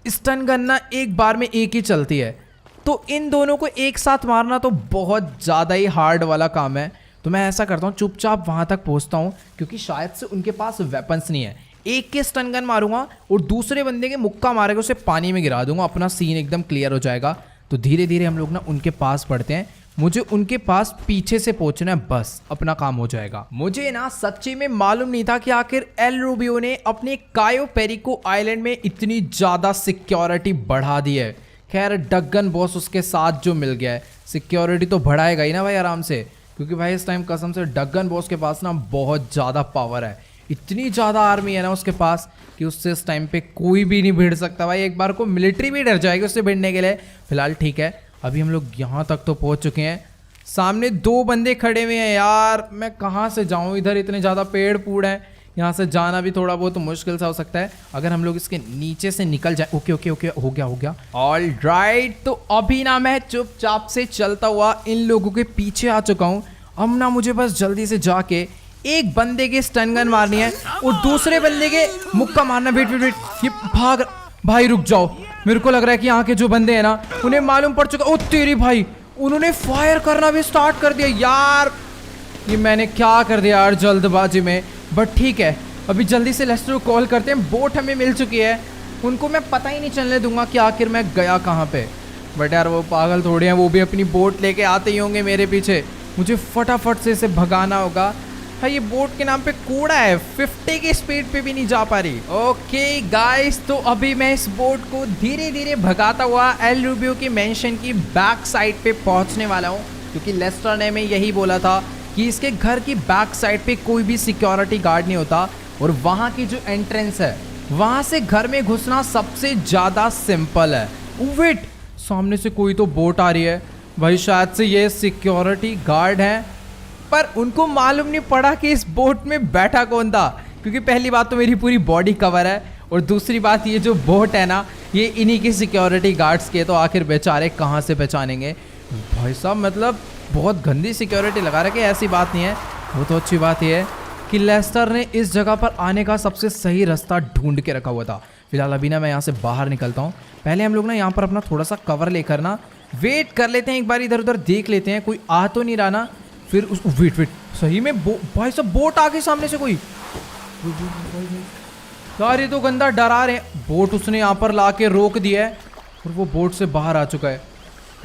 स्टन गन ना एक बार में एक ही चलती है, तो इन दोनों को एक साथ मारना तो बहुत ज़्यादा ही हार्ड वाला काम है। तो मैं ऐसा करता हूँ, चुपचाप वहाँ तक पहुँचता हूँ, क्योंकि शायद से उनके पास वेपन्स नहीं है। एक के स्टन गन मारूंगा और दूसरे बंदे के मुक्का मारेगा, उसे पानी में गिरा दूंगा, अपना सीन एकदम क्लियर हो जाएगा। तो धीरे धीरे हम लोग ना उनके पास बढ़ते हैं। मुझे उनके पास पीछे से पहुंचना है, बस अपना काम हो जाएगा। मुझे ना सच्ची में मालूम नहीं था कि आखिर एल रूबियो ने अपने कायो पेरिको आइलैंड में इतनी ज़्यादा सिक्योरिटी बढ़ा दी है। खैर डगन बॉस उसके साथ जो मिल गया है, सिक्योरिटी तो बढ़ाएगा ही ना भाई आराम से, क्योंकि भाई इस टाइम कसम से डगन बॉस के पास ना बहुत ज़्यादा पावर है। इतनी ज़्यादा आर्मी है ना उसके पास कि उससे इस टाइम पे कोई भी नहीं भिड़ सकता भाई। एक बार को मिलिट्री भी डर जाएगी उससे भिड़ने के लिए। फिलहाल ठीक है, अभी हम लोग यहाँ तक तो पहुँच चुके हैं। सामने 2 बंदे खड़े हुए हैं यार, मैं कहाँ से जाऊँ? इधर इतने ज़्यादा पेड़ पूड़ हैं, यहाँ से जाना भी थोड़ा बहुत मुश्किल सा हो सकता है। अगर हम लोग इसके नीचे से निकल जाए। ओके हो गया ऑल राइट। तो अभी ना मैं चुपचाप से चलता हुआ इन लोगों के पीछे आ चुका हूँ। अब ना मुझे बस जल्दी से जाके एक बंदे के स्टन गन मारनी है और दूसरे बंदे के मुक्का मारना। वेट ये भाग। भाई रुक जाओ, मेरे को लग रहा है कि यहाँ के जो बंदे हैं ना उन्हें मालूम पड़ चुका। ओ तेरी भाई, उन्होंने फायर करना भी स्टार्ट कर दिया यार। ये मैंने क्या कर दिया यार जल्दबाजी में। बट ठीक है, अभी जल्दी से लेस्टर को कॉल करते हैं। बोट हमें मिल चुकी है, उनको मैं पता ही नहीं चलने दूंगा कि आखिर मैं गया कहाँ पे। बट यार वो पागल थोड़े हैं, वो भी अपनी बोट लेके आते ही होंगे मेरे पीछे। मुझे फटाफट से इसे भगाना होगा। भाई ये बोट के नाम पे कूड़ा है, 50 की स्पीड पे भी नहीं जा पा रही। ओके गाइस, तो अभी मैं इस बोट को धीरे धीरे भगाता हुआ एल रूबियो की मेंशन की बैक साइड पे पहुंचने वाला हूं, क्योंकि लेस्टर ने मैं यही बोला था कि इसके घर की बैक साइड पे कोई भी सिक्योरिटी गार्ड नहीं होता, और वहां की जो एंट्रेंस है वहां से घर में घुसना सबसे ज्यादा सिंपल है। वेट, सामने से कोई तो बोट आ रही है भाई, शायद से ये सिक्योरिटी गार्ड है, पर उनको मालूम नहीं पड़ा कि इस बोट में बैठा कौन था, क्योंकि पहली बात तो मेरी पूरी बॉडी कवर है, और दूसरी बात ये जो बोट है ना ये इन्हीं की सिक्योरिटी गार्ड्स के, तो आखिर बेचारे कहाँ से पहचानेंगे भाई साहब। मतलब बहुत गंदी सिक्योरिटी लगा रखे, ऐसी बात नहीं है। वो तो अच्छी बात ये है कि लेस्टर ने इस जगह पर आने का सबसे सही रास्ता ढूंढ के रखा हुआ था। फिलहाल अभी ना मैं यहाँ से बाहर निकलता हूँ। पहले हम लोग ना यहाँ पर अपना थोड़ा सा कवर लेकर ना वेट कर लेते हैं, एक बार इधर उधर देख लेते हैं कोई आ तो नहीं रहा ना, फिर उसको वेट सही में भाई साहब बोट आ गई सामने से कोई। यार ये तो गंदा डरा रहे हैं। बोट उसने यहाँ पर ला के रोक दिया है और वो बोट से बाहर आ चुका है।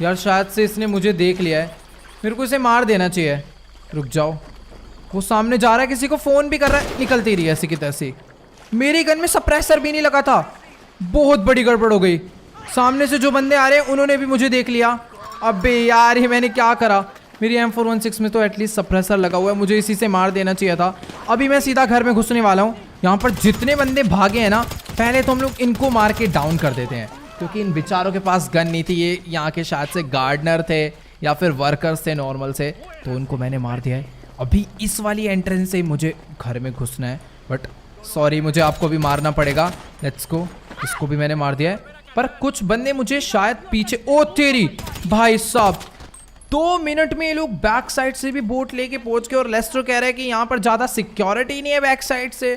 यार शायद से इसने मुझे देख लिया है, मेरे को इसे मार देना चाहिए। रुक जाओ, वो सामने जा रहा है, किसी को फोन भी कर रहा है, निकलती रही ऐसी की तैसी। मेरी गन में सप्रेसर भी नहीं लगा था, बहुत बड़ी गड़बड़ हो गई। सामने से जो बंदे आ रहे हैं उन्होंने भी मुझे देख लिया। अबे यार ये मैंने क्या करा, मेरी M416 में तो एटलीस्ट सप्रेसर लगा हुआ है, मुझे इसी से मार देना चाहिए था। अभी मैं सीधा घर में घुसने वाला हूँ। यहाँ पर जितने बंदे भागे हैं ना, पहले तो हम लोग इनको मार के डाउन कर देते हैं, क्योंकि इन बेचारों के पास गन नहीं थी। ये यहाँ के शायद से गार्डनर थे या फिर वर्कर्स थे नॉर्मल से, तो उनको मैंने मार दिया है। अभी इस वाली एंट्रेंस से मुझे घर में घुसना है, बट सॉरी मुझे आपको भी मारना पड़ेगा। लेट्स गो, इसको भी मैंने मार दिया है, पर कुछ बंदे मुझे शायद पीछे। ओ तेरी भाई साहब, 2 मिनट में ये लोग बैक साइड से भी बोट लेके पहुंच गए, और लेस्टर कह रहा है कि यहाँ पर ज़्यादा सिक्योरिटी नहीं है बैक साइड से।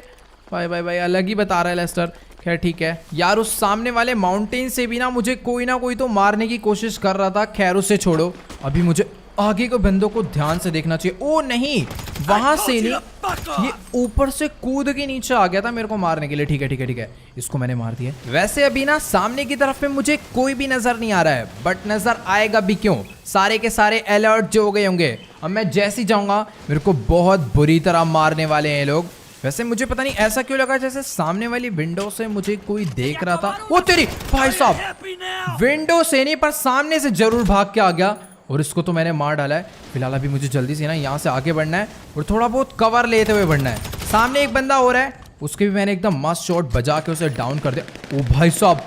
भाई अलग ही बता रहा है लेस्टर। खैर ठीक है यार, उस सामने वाले माउंटेन से भी ना मुझे कोई ना कोई तो मारने की कोशिश कर रहा था। खैर उसे छोड़ो, अभी मुझे आगे के बंदों को ध्यान से देखना चाहिए। ओ नहीं, वहां से नहीं, ये ऊपर से कूद के नीचे आ गया था मेरे को मारने के लिए। ठीक है, इसको मैंने मार दिया। वैसे अभी ना सामने की तरफ में मुझे कोई भी नजर नहीं आ रहा है, बट नजर आएगा भी क्यों, सारे के सारे अलर्ट जो हो गए होंगे। अब मैं जैसे ही जाऊंगा मेरे को बहुत बुरी तरह मारने वाले हैं लोग। वैसे मुझे पता नहीं ऐसा क्यों लगा जैसे सामने वाली विंडो से मुझे कोई देख रहा था। वो तेरी भाई साहब, विंडो से नहीं पर सामने से जरूर भाग के आ गया, और इसको तो मैंने मार डाला है। फिलहाल अभी मुझे जल्दी से ना यहाँ से आगे बढ़ना है और थोड़ा बहुत कवर लेते हुए बढ़ना है। सामने एक बंदा हो रहा है, उसके भी मैंने एकदम मस्त शॉट बजा के उसे डाउन कर दिया। ओ भाई साहब,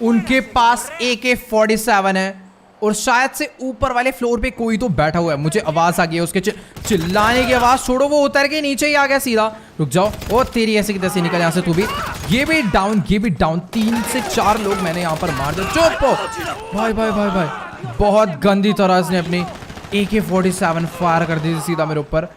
उनके पास AK-47 है, और शायद से ऊपर वाले फ्लोर पे कोई तो बैठा हुआ है। मुझे आवाज आ गई है उसके चिल्लाने की आवाज। छोड़ो, वो उतर के नीचे ही आ गया सीधा। रुक जाओ, ओ तेरी ऐसे की तैसे निकल यहाँ से तू भी। ये भी डाउन 3 से 4 लोग मैंने यहाँ पर मार दिया। चुप हो भाई, बहुत गंदी तरह से अपनी AK-47 फायर कर दी थी सीधा मेरे ऊपर।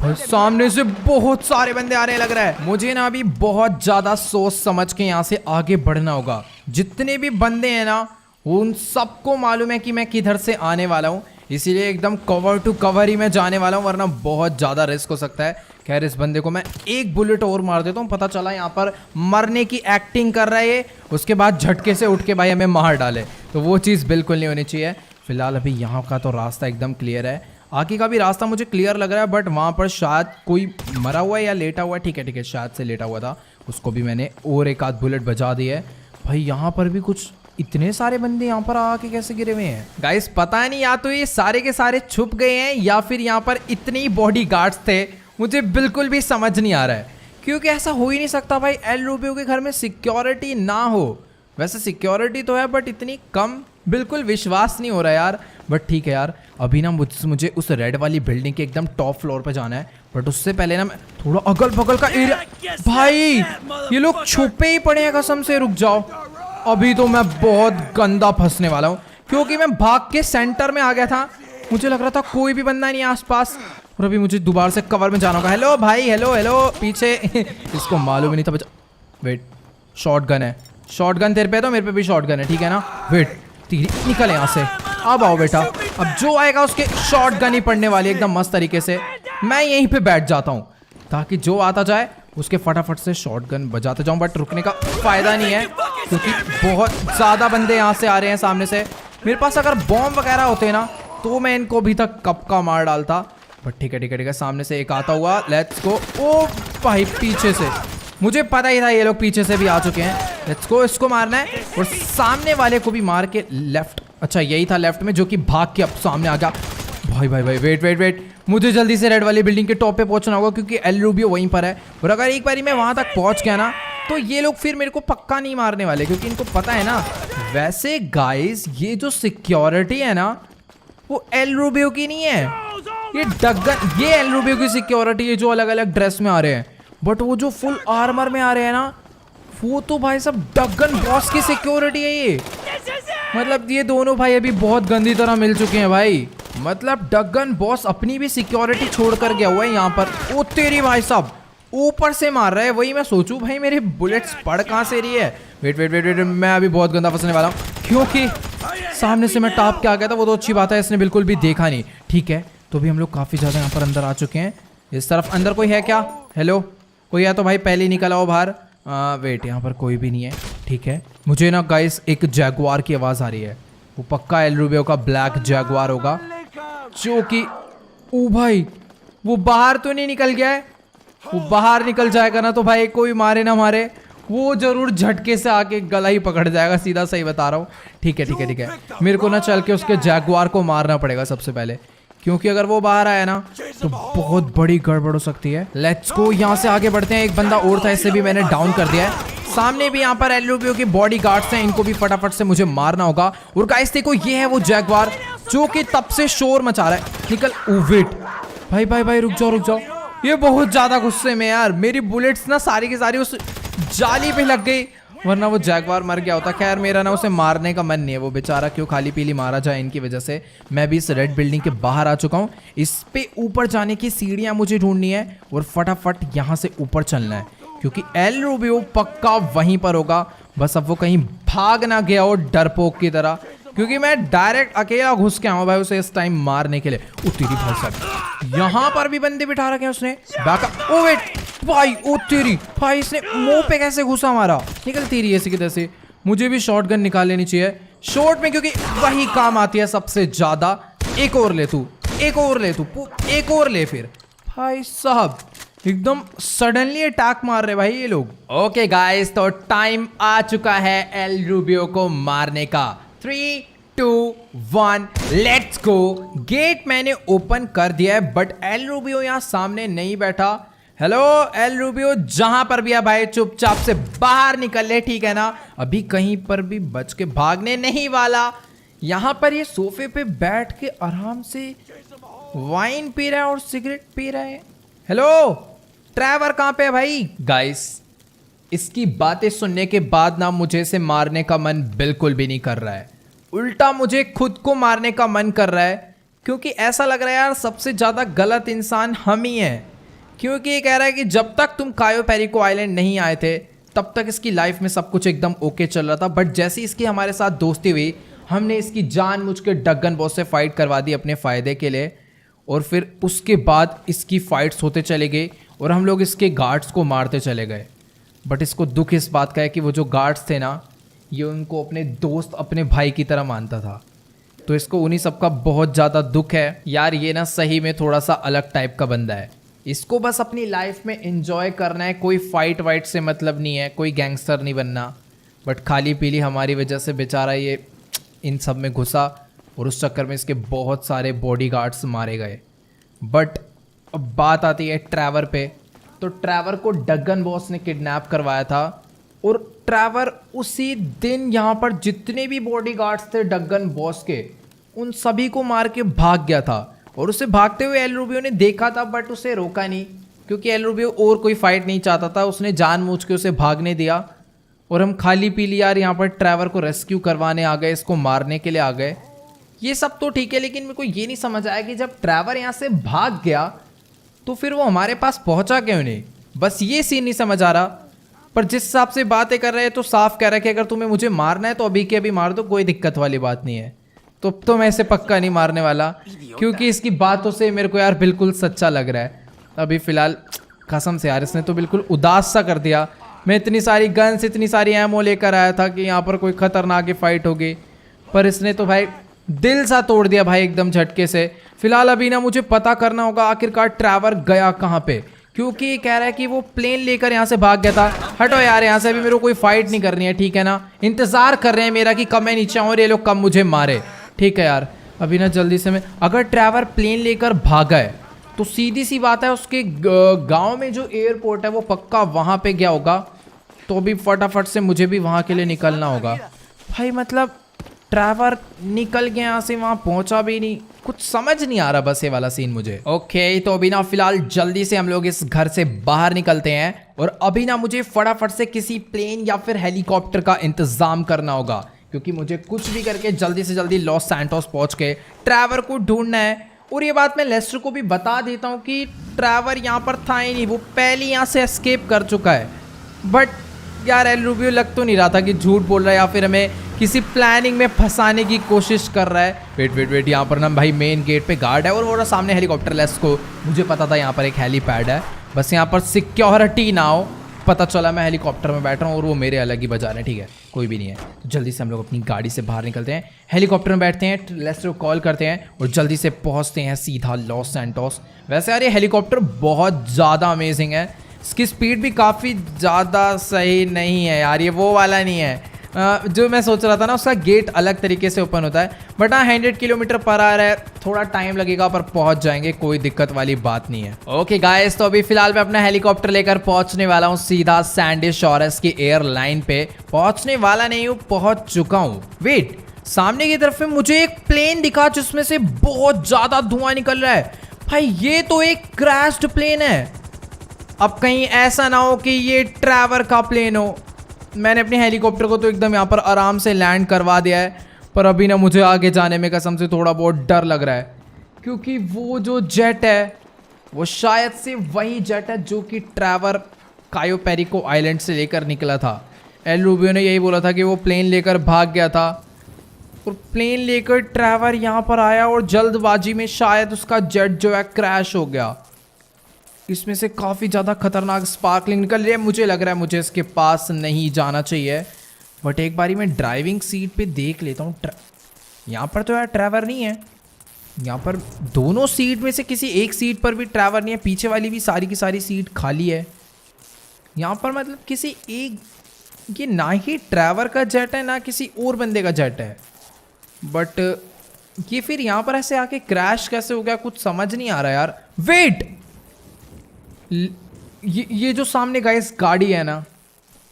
सामने से बहुत सारे बंदे आ रहे लग रहा है। मुझे ना अभी बहुत ज्यादा सोच समझ के यहाँ से आगे बढ़ना होगा। जितने भी बंदे हैं ना उन सबको मालूम है कि मैं किधर से आने वाला हूँ, इसीलिए एकदम कवर टू कवर ही मैं जाने वाला हूँ, वरना बहुत ज़्यादा रिस्क हो सकता है। खैर इस बंदे को मैं एक बुलेट और मार देता हूँ। पता चला यहाँ पर मरने की एक्टिंग कर रहा है ये, उसके बाद झटके से उठ के भाई हमें मार डाले, तो वो चीज़ बिल्कुल नहीं होनी चाहिए। फिलहाल अभी यहाँ का तो रास्ता एकदम क्लियर है, आगे का भी रास्ता मुझे क्लियर लग रहा है, बट वहाँ पर शायद कोई मरा हुआ है या लेटा हुआ है। ठीक है, शायद से लेटा हुआ था, उसको भी मैंने और एक आध बुलेट बजा दी है। भाई यहाँ पर भी कुछ इतने सारे बंदे यहाँ पर आके कैसे गिरे हुए हैं गाइस, पता नहीं, या तो ये सारे के सारे छुप गए हैं या फिर यहाँ पर इतने ही बॉडी गार्ड्स थे, मुझे बिल्कुल भी समझ नहीं आ रहा है। क्योंकि ऐसा हो ही नहीं सकता भाई एल रूबियो के घर में सिक्योरिटी ना हो। वैसे सिक्योरिटी तो है बट इतनी कम, बिल्कुल विश्वास नहीं हो रहा यार। बट ठीक है यार, अभी ना मुझे उस रेड वाली बिल्डिंग के एकदम टॉप फ्लोर पे जाना है, बट उससे पहले ना मैं थोड़ा अगल बगल का एरिया। भाई ये लोग छुपे ही पड़े हैं कसम से। रुक जाओ, अभी तो मैं बहुत गंदा फंसने वाला हूँ, क्योंकि मैं भाग के सेंटर में आ गया था। मुझे लग रहा था कोई भी बंदा नहीं आसपास, और अभी मुझे दोबारा से कवर में जाना होगा। हेलो भाई, हेलो पीछे इसको मालूम ही नहीं था बचा। वेट, शॉर्ट गन है, शॉर्ट गन तेरे पे तो मेरे पे भी शॉर्ट गन है, ठीक है ना। वेट, तीरी निकल यहाँ से, अब आओ बेटा, अब जो आएगा उसके शॉर्ट गन ही पड़ने वाली एकदम मस्त तरीके से। मैं यहीं पे बैठ जाता हूँ ताकि जो आता जाए उसके फटाफट से शॉर्ट गन बजाते जाऊँ, बट रुकने का फायदा नहीं है क्योंकि बहुत ज़्यादा बंदे यहाँ से आ रहे हैं सामने से। मेरे पास अगर बॉम्ब वगैरह होते ना तो मैं इनको अभी तक कब का मार डालता, बट ठीक है ठीक है ठीक है, सामने से एक आता हुआ, लेट्स गो। ओ भाई पीछे से, मुझे पता ही था ये लोग पीछे से भी आ चुके हैं। लेट्स गो, इसको मारना है और सामने वाले को भी मार के लेफ्ट, अच्छा यही था लेफ्ट में जो कि भाग के अब सामने आ गया। भाई भाई भाई वेट वेट वेट, मुझे जल्दी से रेड वाली बिल्डिंग के टॉप पे पहुंचना होगा क्योंकि एल रूबियो वहीं पर है। और अगर एक बारी मैं वहां तक पहुंच गया ना तो ये लोग फिर मेरे को पक्का नहीं मारने वाले, क्योंकि इनको पता है ना। वैसे गाइस ये जो सिक्योरिटी है ना वो एल रूबियो की नहीं है, ये डगन, ये एल रूबियो की सिक्योरिटी है जो अलग अलग ड्रेस में आ रहे हैं। बट वो जो फुल आर्मर में आ रहे हैं ना वो तो भाई सब डगन बॉस की सिक्योरिटी है ये। मतलब ये दोनों भाई अभी बहुत गंदी तरह मिल चुके हैं भाई। मतलब डगन बॉस अपनी भी सिक्योरिटी छोड़ कर गया हुआ है यहाँ पर। ओ तेरी भाई साहब ऊपर से मार रहा है, वही मैं सोचूं भाई मेरे बुलेट्स पड़ कहाँ से रही है। वेट वेट वेट वेट, मैं अभी बहुत गंदा फंसने वाला हूँ क्योंकि सामने से मैं टॉप के आ गया था। वो तो अच्छी बात है, इसने बिल्कुल भी देखा नहीं। ठीक है तो भी हम लोग काफी ज्यादा यहाँ पर अंदर आ चुके हैं। इस तरफ अंदर कोई है क्या? हेलो कोई है तो भाई पहले ही निकल आओ बाहर। वेट यहाँ पर कोई भी नहीं है। ठीक है मुझे ना गाइस एक जैगुआर की आवाज आ रही है, वो पक्का एल रूबियो का ब्लैक जैगुआर होगा जो कि, ओ भाई वो बाहर तो नहीं निकल गया है। वो बाहर निकल जाएगा ना तो भाई कोई मारे ना मारे वो जरूर झटके से आके गला ही पकड़ जाएगा, सीधा सही बता रहा हूँ। ठीक है ठीक है ठीक है, मेरे को ना चल के उसके जैगुआर को मारना पड़ेगा सबसे पहले, क्योंकि अगर वो बाहर आया ना तो बहुत बड़ी गड़बड़ हो सकती है। लेट्स गो, यहाँ से आगे बढ़ते हैं। एक बंदा और था, इससे भी मैंने डाउन कर दिया है। सामने भी यहाँ पर एल रूबियो के बॉडी गार्ड्स हैं, इनको भी फटाफट से मुझे मारना होगा। और गाइस देखो ये है वो जैगुआर जो कि तब से शोर मचा रहा है। निकल, ओ वेट भाई भाई भाई रुक जाओ, ये बहुत ज्यादा गुस्से में यार। मेरी बुलेट्स ना सारी की सारी उस जाली पे लग गई, वरना वो जैगुआर मर गया होता। खैर मेरा ना उसे मारने का मन नहीं है, वो बेचारा क्यों खाली पीली मारा जाए इनकी वजह से। मैं भी इस रेड बिल्डिंग के बाहर आ चुका हूँ। इस पे ऊपर जाने की सीढ़ियां मुझे ढूंढनी है और फटाफट यहाँ से ऊपर चलना है, क्योंकि एल रूबियो पक्का वहीं पर होगा। बस अब वो कहीं भाग ना गया हो डरपोक की तरह, क्योंकि मैं डायरेक्ट अकेला घुस के आऊँ भाई उसे इस टाइम मारने के लिए। ओ तेरी भाई साहब, यहाँ पर भी बंदे बिठा रखे हैं उसने। बैकअप, ओ वेट भाई, ओ तेरी भाई, इसने मुंह पे कैसे घुसा मारा। निकल तेरी ऐसी की तैसे। मुझे भी शॉटगन निकाल लेनी चाहिए शॉर्ट में, क्योंकि वही काम आती है सबसे ज्यादा। एक और ले तू, एक और ले तू, एक और ले। फिर भाई साहब एकदम सडनली अटैक मार रहे भाई ये लोग। ओके गाइस, तो टाइम आ चुका है एल रूबियो को मारने का। 3, 2, 1 लेट्स गो। गेट मैंने ओपन कर दिया है, बट एल रूबियो यहाँ सामने नहीं बैठा। हेलो एल रूबियो, जहां पर भी है भाई चुपचाप से बाहर निकल ले, ठीक है ना। अभी कहीं पर भी बच के भागने नहीं वाला। यहाँ पर ये सोफे पे बैठ के आराम से वाइन पी रहा है और सिगरेट पी रहा है। हेलो ट्रैवर कहाँ पे है भाई? गाइस इसकी बातें सुनने के बाद ना मुझे इसे मारने का मन बिल्कुल भी नहीं कर रहा है, उल्टा मुझे खुद को मारने का मन कर रहा है, क्योंकि ऐसा लग रहा है यार सबसे ज्यादा गलत इंसान हम ही हैं। क्योंकि ये कह रहा है कि जब तक तुम कायो पेरिको आइलैंड नहीं आए थे तब तक इसकी लाइफ में सब कुछ एकदम ओके चल रहा था, बट जैसे इसकी हमारे साथ दोस्ती हुई हमने इसकी जानबूझ के डगन बॉस से फाइट करवा दी अपने फ़ायदे के लिए, और फिर उसके बाद इसकी फाइट्स होते चले गए और हम लोग इसके गार्ड्स को मारते चले गए। बट इसको दुख इस बात का है कि वो जो गार्ड्स थे ना, ये उनको अपने दोस्त, अपने भाई की तरह मानता था, तो इसको उन्हीं सबका बहुत ज़्यादा दुख है। यार ये ना सही में थोड़ा सा अलग टाइप का बंदा है, इसको बस अपनी लाइफ में एंजॉय करना है, कोई फाइट वाइट से मतलब नहीं है, कोई गैंगस्टर नहीं बनना। बट खाली पीली हमारी वजह से बेचारा ये इन सब में घुसा और उस चक्कर में इसके बहुत सारे बॉडीगार्ड्स मारे गए। बट अब बात आती है ट्रैवर पे, तो ट्रैवर को डगन बॉस ने किडनैप करवाया था और ट्रैवर उसी दिन यहाँ पर जितने भी बॉडीगार्ड्स थे डगन बॉस के उन सभी को मार के भाग गया था। और उसे भागते हुए एल रूबियो ने देखा था, बट उसे रोका नहीं, क्योंकि एल रूबियो और कोई फाइट नहीं चाहता था। उसने जानबूझ के उसे भागने दिया और हम खाली पीली यार यहाँ पर ट्रैवर को रेस्क्यू करवाने आ गए, इसको मारने के लिए आ गए। ये सब तो ठीक है, लेकिन मेरे को ये नहीं समझ आया कि जब ट्रैवर यहाँ से भाग गया तो फिर वो हमारे पास पहुंचा क्यों नहीं। बस ये सीन नहीं समझ आ रहा। पर जिस हिसाब से बातें कर रहे हैं तो साफ कह रहा है कि अगर तुम्हें मुझे मारना है तो अभी के अभी मार दो, कोई दिक्कत वाली बात नहीं है। तो मैं इसे पक्का नहीं मारने वाला, क्योंकि इसकी बातों से मेरे को यार बिल्कुल सच्चा लग रहा है। अभी फिलहाल कसम से यार इसने तो बिल्कुल उदास सा कर दिया। मैं इतनी सारी गन्स, इतनी सारी एमो लेकर आया था कि यहाँ पर कोई खतरनाक फाइट होगी, पर इसने तो भाई दिल सा तोड़ दिया भाई एकदम झटके से। फिलहाल अभी ना मुझे पता करना होगा आखिरकार ट्रैवर गया कहाँ पे, क्योंकि ये कह रहा है कि वो प्लेन लेकर यहाँ से भाग गया था। हटो यार यहाँ से, अभी मेरे को कोई फाइट नहीं करनी है, ठीक है ना। इंतजार कर रहे हैं मेरा कि कब मैं नीचे आऊँ और ये लोग कब मुझे मारे, ठीक है यार। अभी ना जल्दी से मैं, अगर ट्रैवर प्लेन लेकर भागा है तो सीधी सी बात है उसके गाँव में जो एयरपोर्ट है वो पक्का वहाँ पे गया होगा। तो अभी फटाफट से मुझे भी वहाँ के लिए निकलना होगा भाई। मतलब ट्रैवर निकल गया यहाँ से, वहाँ पहुँचा भी नहीं, कुछ समझ नहीं आ रहा बस ये वाला सीन मुझे। ओके तो अभी ना फिलहाल जल्दी से हम लोग इस घर से बाहर निकलते हैं और अभी ना मुझे फटाफट से किसी प्लेन या फिर हेलीकॉप्टर का इंतजाम करना होगा, क्योंकि मुझे कुछ भी करके जल्दी से जल्दी लॉस सैंटोस पहुँच के ट्रैवर को ढूंढना है। और ये बात मैं लेस्टर को भी बता देता हूँ कि ट्रैवर यहाँ पर था ही नहीं, वो पहले यहाँ से एस्केप कर चुका है। बट यार एल रूबियो लग तो नहीं रहा था कि झूठ बोल रहा है या फिर हमें किसी प्लानिंग में फंसाने की कोशिश कर रहा है। वेट यहाँ पर ना भाई मेन गेट पे गार्ड है और वो सामने हेलीकॉप्टर लेस को मुझे पता था यहाँ पर एक हेलीपैड है, बस यहाँ पर सिक्योरिटी ना हो। पता चला मैं हेलीकॉप्टर में बैठ रहा हूँ और वो मेरे अलग ही बजा रहे हैं, ठीक है कोई भी नहीं है। तो जल्दी से हम लोग अपनी गाड़ी से बाहर निकलते हैं, हेलीकॉप्टर में बैठते हैं, लेस्टर को कॉल करते हैं और जल्दी से पहुँचते हैं सीधा लॉस सैंटोस। वैसे यार ये हेलीकॉप्टर बहुत ज़्यादा अमेजिंग है, इसकी स्पीड भी काफ़ी ज़्यादा सही नहीं है यार, ये वो वाला नहीं है जो मैं सोच रहा था ना। उसका गेट अलग तरीके से ओपन होता है, बट हाँ 100 किलोमीटर पर आ रहा है, थोड़ा टाइम लगेगा पर पहुंच जाएंगे, कोई दिक्कत वाली बात नहीं है। ओके गाइस तो अभी फिलहाल मैं अपना हेलीकॉप्टर लेकर पहुंचने वाला हूं सीधा सैंडीशॉरस की एयरलाइन पे। पहुंचने वाला नहीं हूँ, पहुंच चुका हूँ। वेट, सामने की तरफ में मुझे एक प्लेन दिखा जिसमें से बहुत ज्यादा धुआं निकल रहा है। भाई ये तो एक क्रैश्ड प्लेन है, अब कहीं ऐसा ना हो कि ये ट्रैवर का प्लेन हो। मैंने अपने हेलीकॉप्टर को तो एकदम यहाँ पर आराम से लैंड करवा दिया है, पर अभी ना मुझे आगे जाने में कसम से थोड़ा बहुत डर लग रहा है, क्योंकि वो जो जेट है वो शायद से वही जेट है जो कि ट्रैवर कायो पेरिको आइलैंड से लेकर निकला था। एल रूबियो ने यही बोला था कि वो प्लेन लेकर भाग गया था और प्लेन लेकर ट्रैवर यहाँ पर आया और जल्दबाजी में शायद उसका जेट जो है क्रैश हो गया। इसमें से काफ़ी ज़्यादा खतरनाक स्पार्कलिंग निकल रही है, मुझे लग रहा है मुझे इसके पास नहीं जाना चाहिए। बट एक बारी मैं ड्राइविंग सीट पे देख लेता हूँ। यहाँ पर तो यार ट्रैवर नहीं है, यहाँ पर दोनों सीट में से किसी एक सीट पर भी ट्रैवर नहीं है, पीछे वाली भी सारी की सारी सीट खाली है। यहाँ पर मतलब किसी एक, ये ना ही ट्रैवर का जेट है ना किसी और बंदे का जेट है, बट ये फिर यहाँ पर ऐसे आके क्रैश कैसे हो गया कुछ समझ नहीं आ रहा यार। वेट, ये जो सामने गाइस गाड़ी है ना,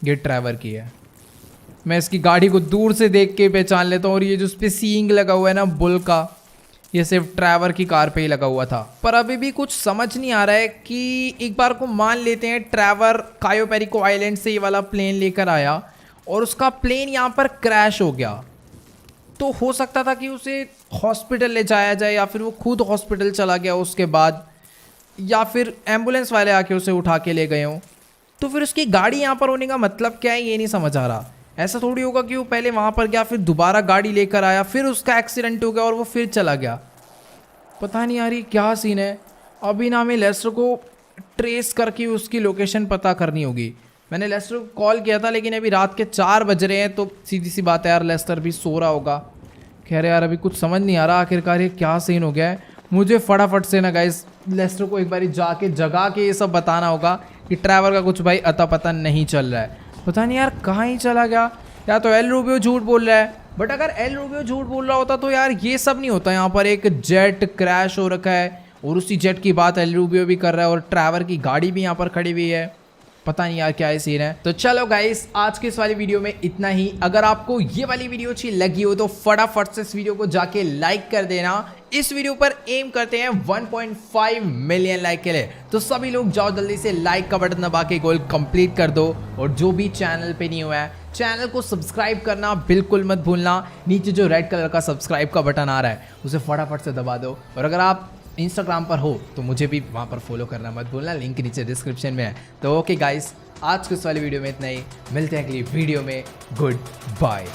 ये ट्रैवर की है। मैं इसकी गाड़ी को दूर से देख के पहचान लेता हूँ, और ये जो उस पे सींग लगा हुआ है ना बुल का, ये सिर्फ ट्रैवर की कार पे ही लगा हुआ था। पर अभी भी कुछ समझ नहीं आ रहा है कि एक बार को मान लेते हैं ट्रैवर कायो पेरिको आइलैंड से ये वाला प्लेन लेकर आया और उसका प्लेन यहाँ पर क्रैश हो गया, तो हो सकता था कि उसे हॉस्पिटल ले जाया जाए या फिर वो खुद हॉस्पिटल चला गया उसके बाद, या फिर एम्बुलेंस वाले आके उसे उठा के ले गए हों। तो फिर उसकी गाड़ी यहाँ पर होने का मतलब क्या है ये नहीं समझ आ रहा। ऐसा थोड़ी होगा कि वो पहले वहाँ पर गया फिर दोबारा गाड़ी लेकर आया फिर उसका एक्सीडेंट हो गया और वो फिर चला गया। पता नहीं यार ये क्या सीन है। अभी ना हमें लेस्टर को ट्रेस करके उसकी लोकेशन पता करनी होगी। मैंने लेस्टर को कॉल किया था लेकिन अभी रात के 4 बज रहे हैं, तो सीधी सी बात है यार लेस्टर भी सो रहा होगा। कह रहे यार अभी कुछ समझ नहीं आ रहा आखिरकार ये क्या सीन हो गया है। मुझे फटाफट से ना गाइस लेस्टर को एक बारी जाके जगा के ये सब बताना होगा कि ट्रैवर का कुछ भाई अता पता नहीं चल रहा है। पता नहीं यार कहाँ ही चला गया, या तो एल रूबियो झूठ बोल रहा है। बट अगर एल रूबियो झूठ बोल रहा होता तो यार ये सब नहीं होता। यहाँ पर एक जेट क्रैश हो रखा है और उसी जेट की बात एल रूबियो भी कर रहा है और ट्रैवर की गाड़ी भी यहाँ पर खड़ी हुई है। पता नहीं यार क्या है सीन है। तो चलो गाइस आज के इस वाली वीडियो में इतना ही। अगर आपको ये वाली वीडियो अच्छी लगी हो तो फटाफट से इस वीडियो को जाके लाइक कर देना। इस वीडियो पर एम करते हैं 1.5 मिलियन लाइक के लिए, तो सभी लोग जाओ जल्दी से लाइक का बटन दबा के गोल कंप्लीट कर दो। और जो भी चैनल पे नहीं हुआ है चैनल को सब्सक्राइब करना बिल्कुल मत भूलना। नीचे जो रेड कलर का सब्सक्राइब का बटन आ रहा है उसे फटाफट से दबा दो। और अगर आप इंस्टाग्राम पर हो तो मुझे भी वहाँ पर फॉलो करना मत भूलना, लिंक नीचे डिस्क्रिप्शन में है। तो ओके गाइस आज के इस वाली वीडियो में इतना ही, मिलते हैं अगली वीडियो में। Good bye.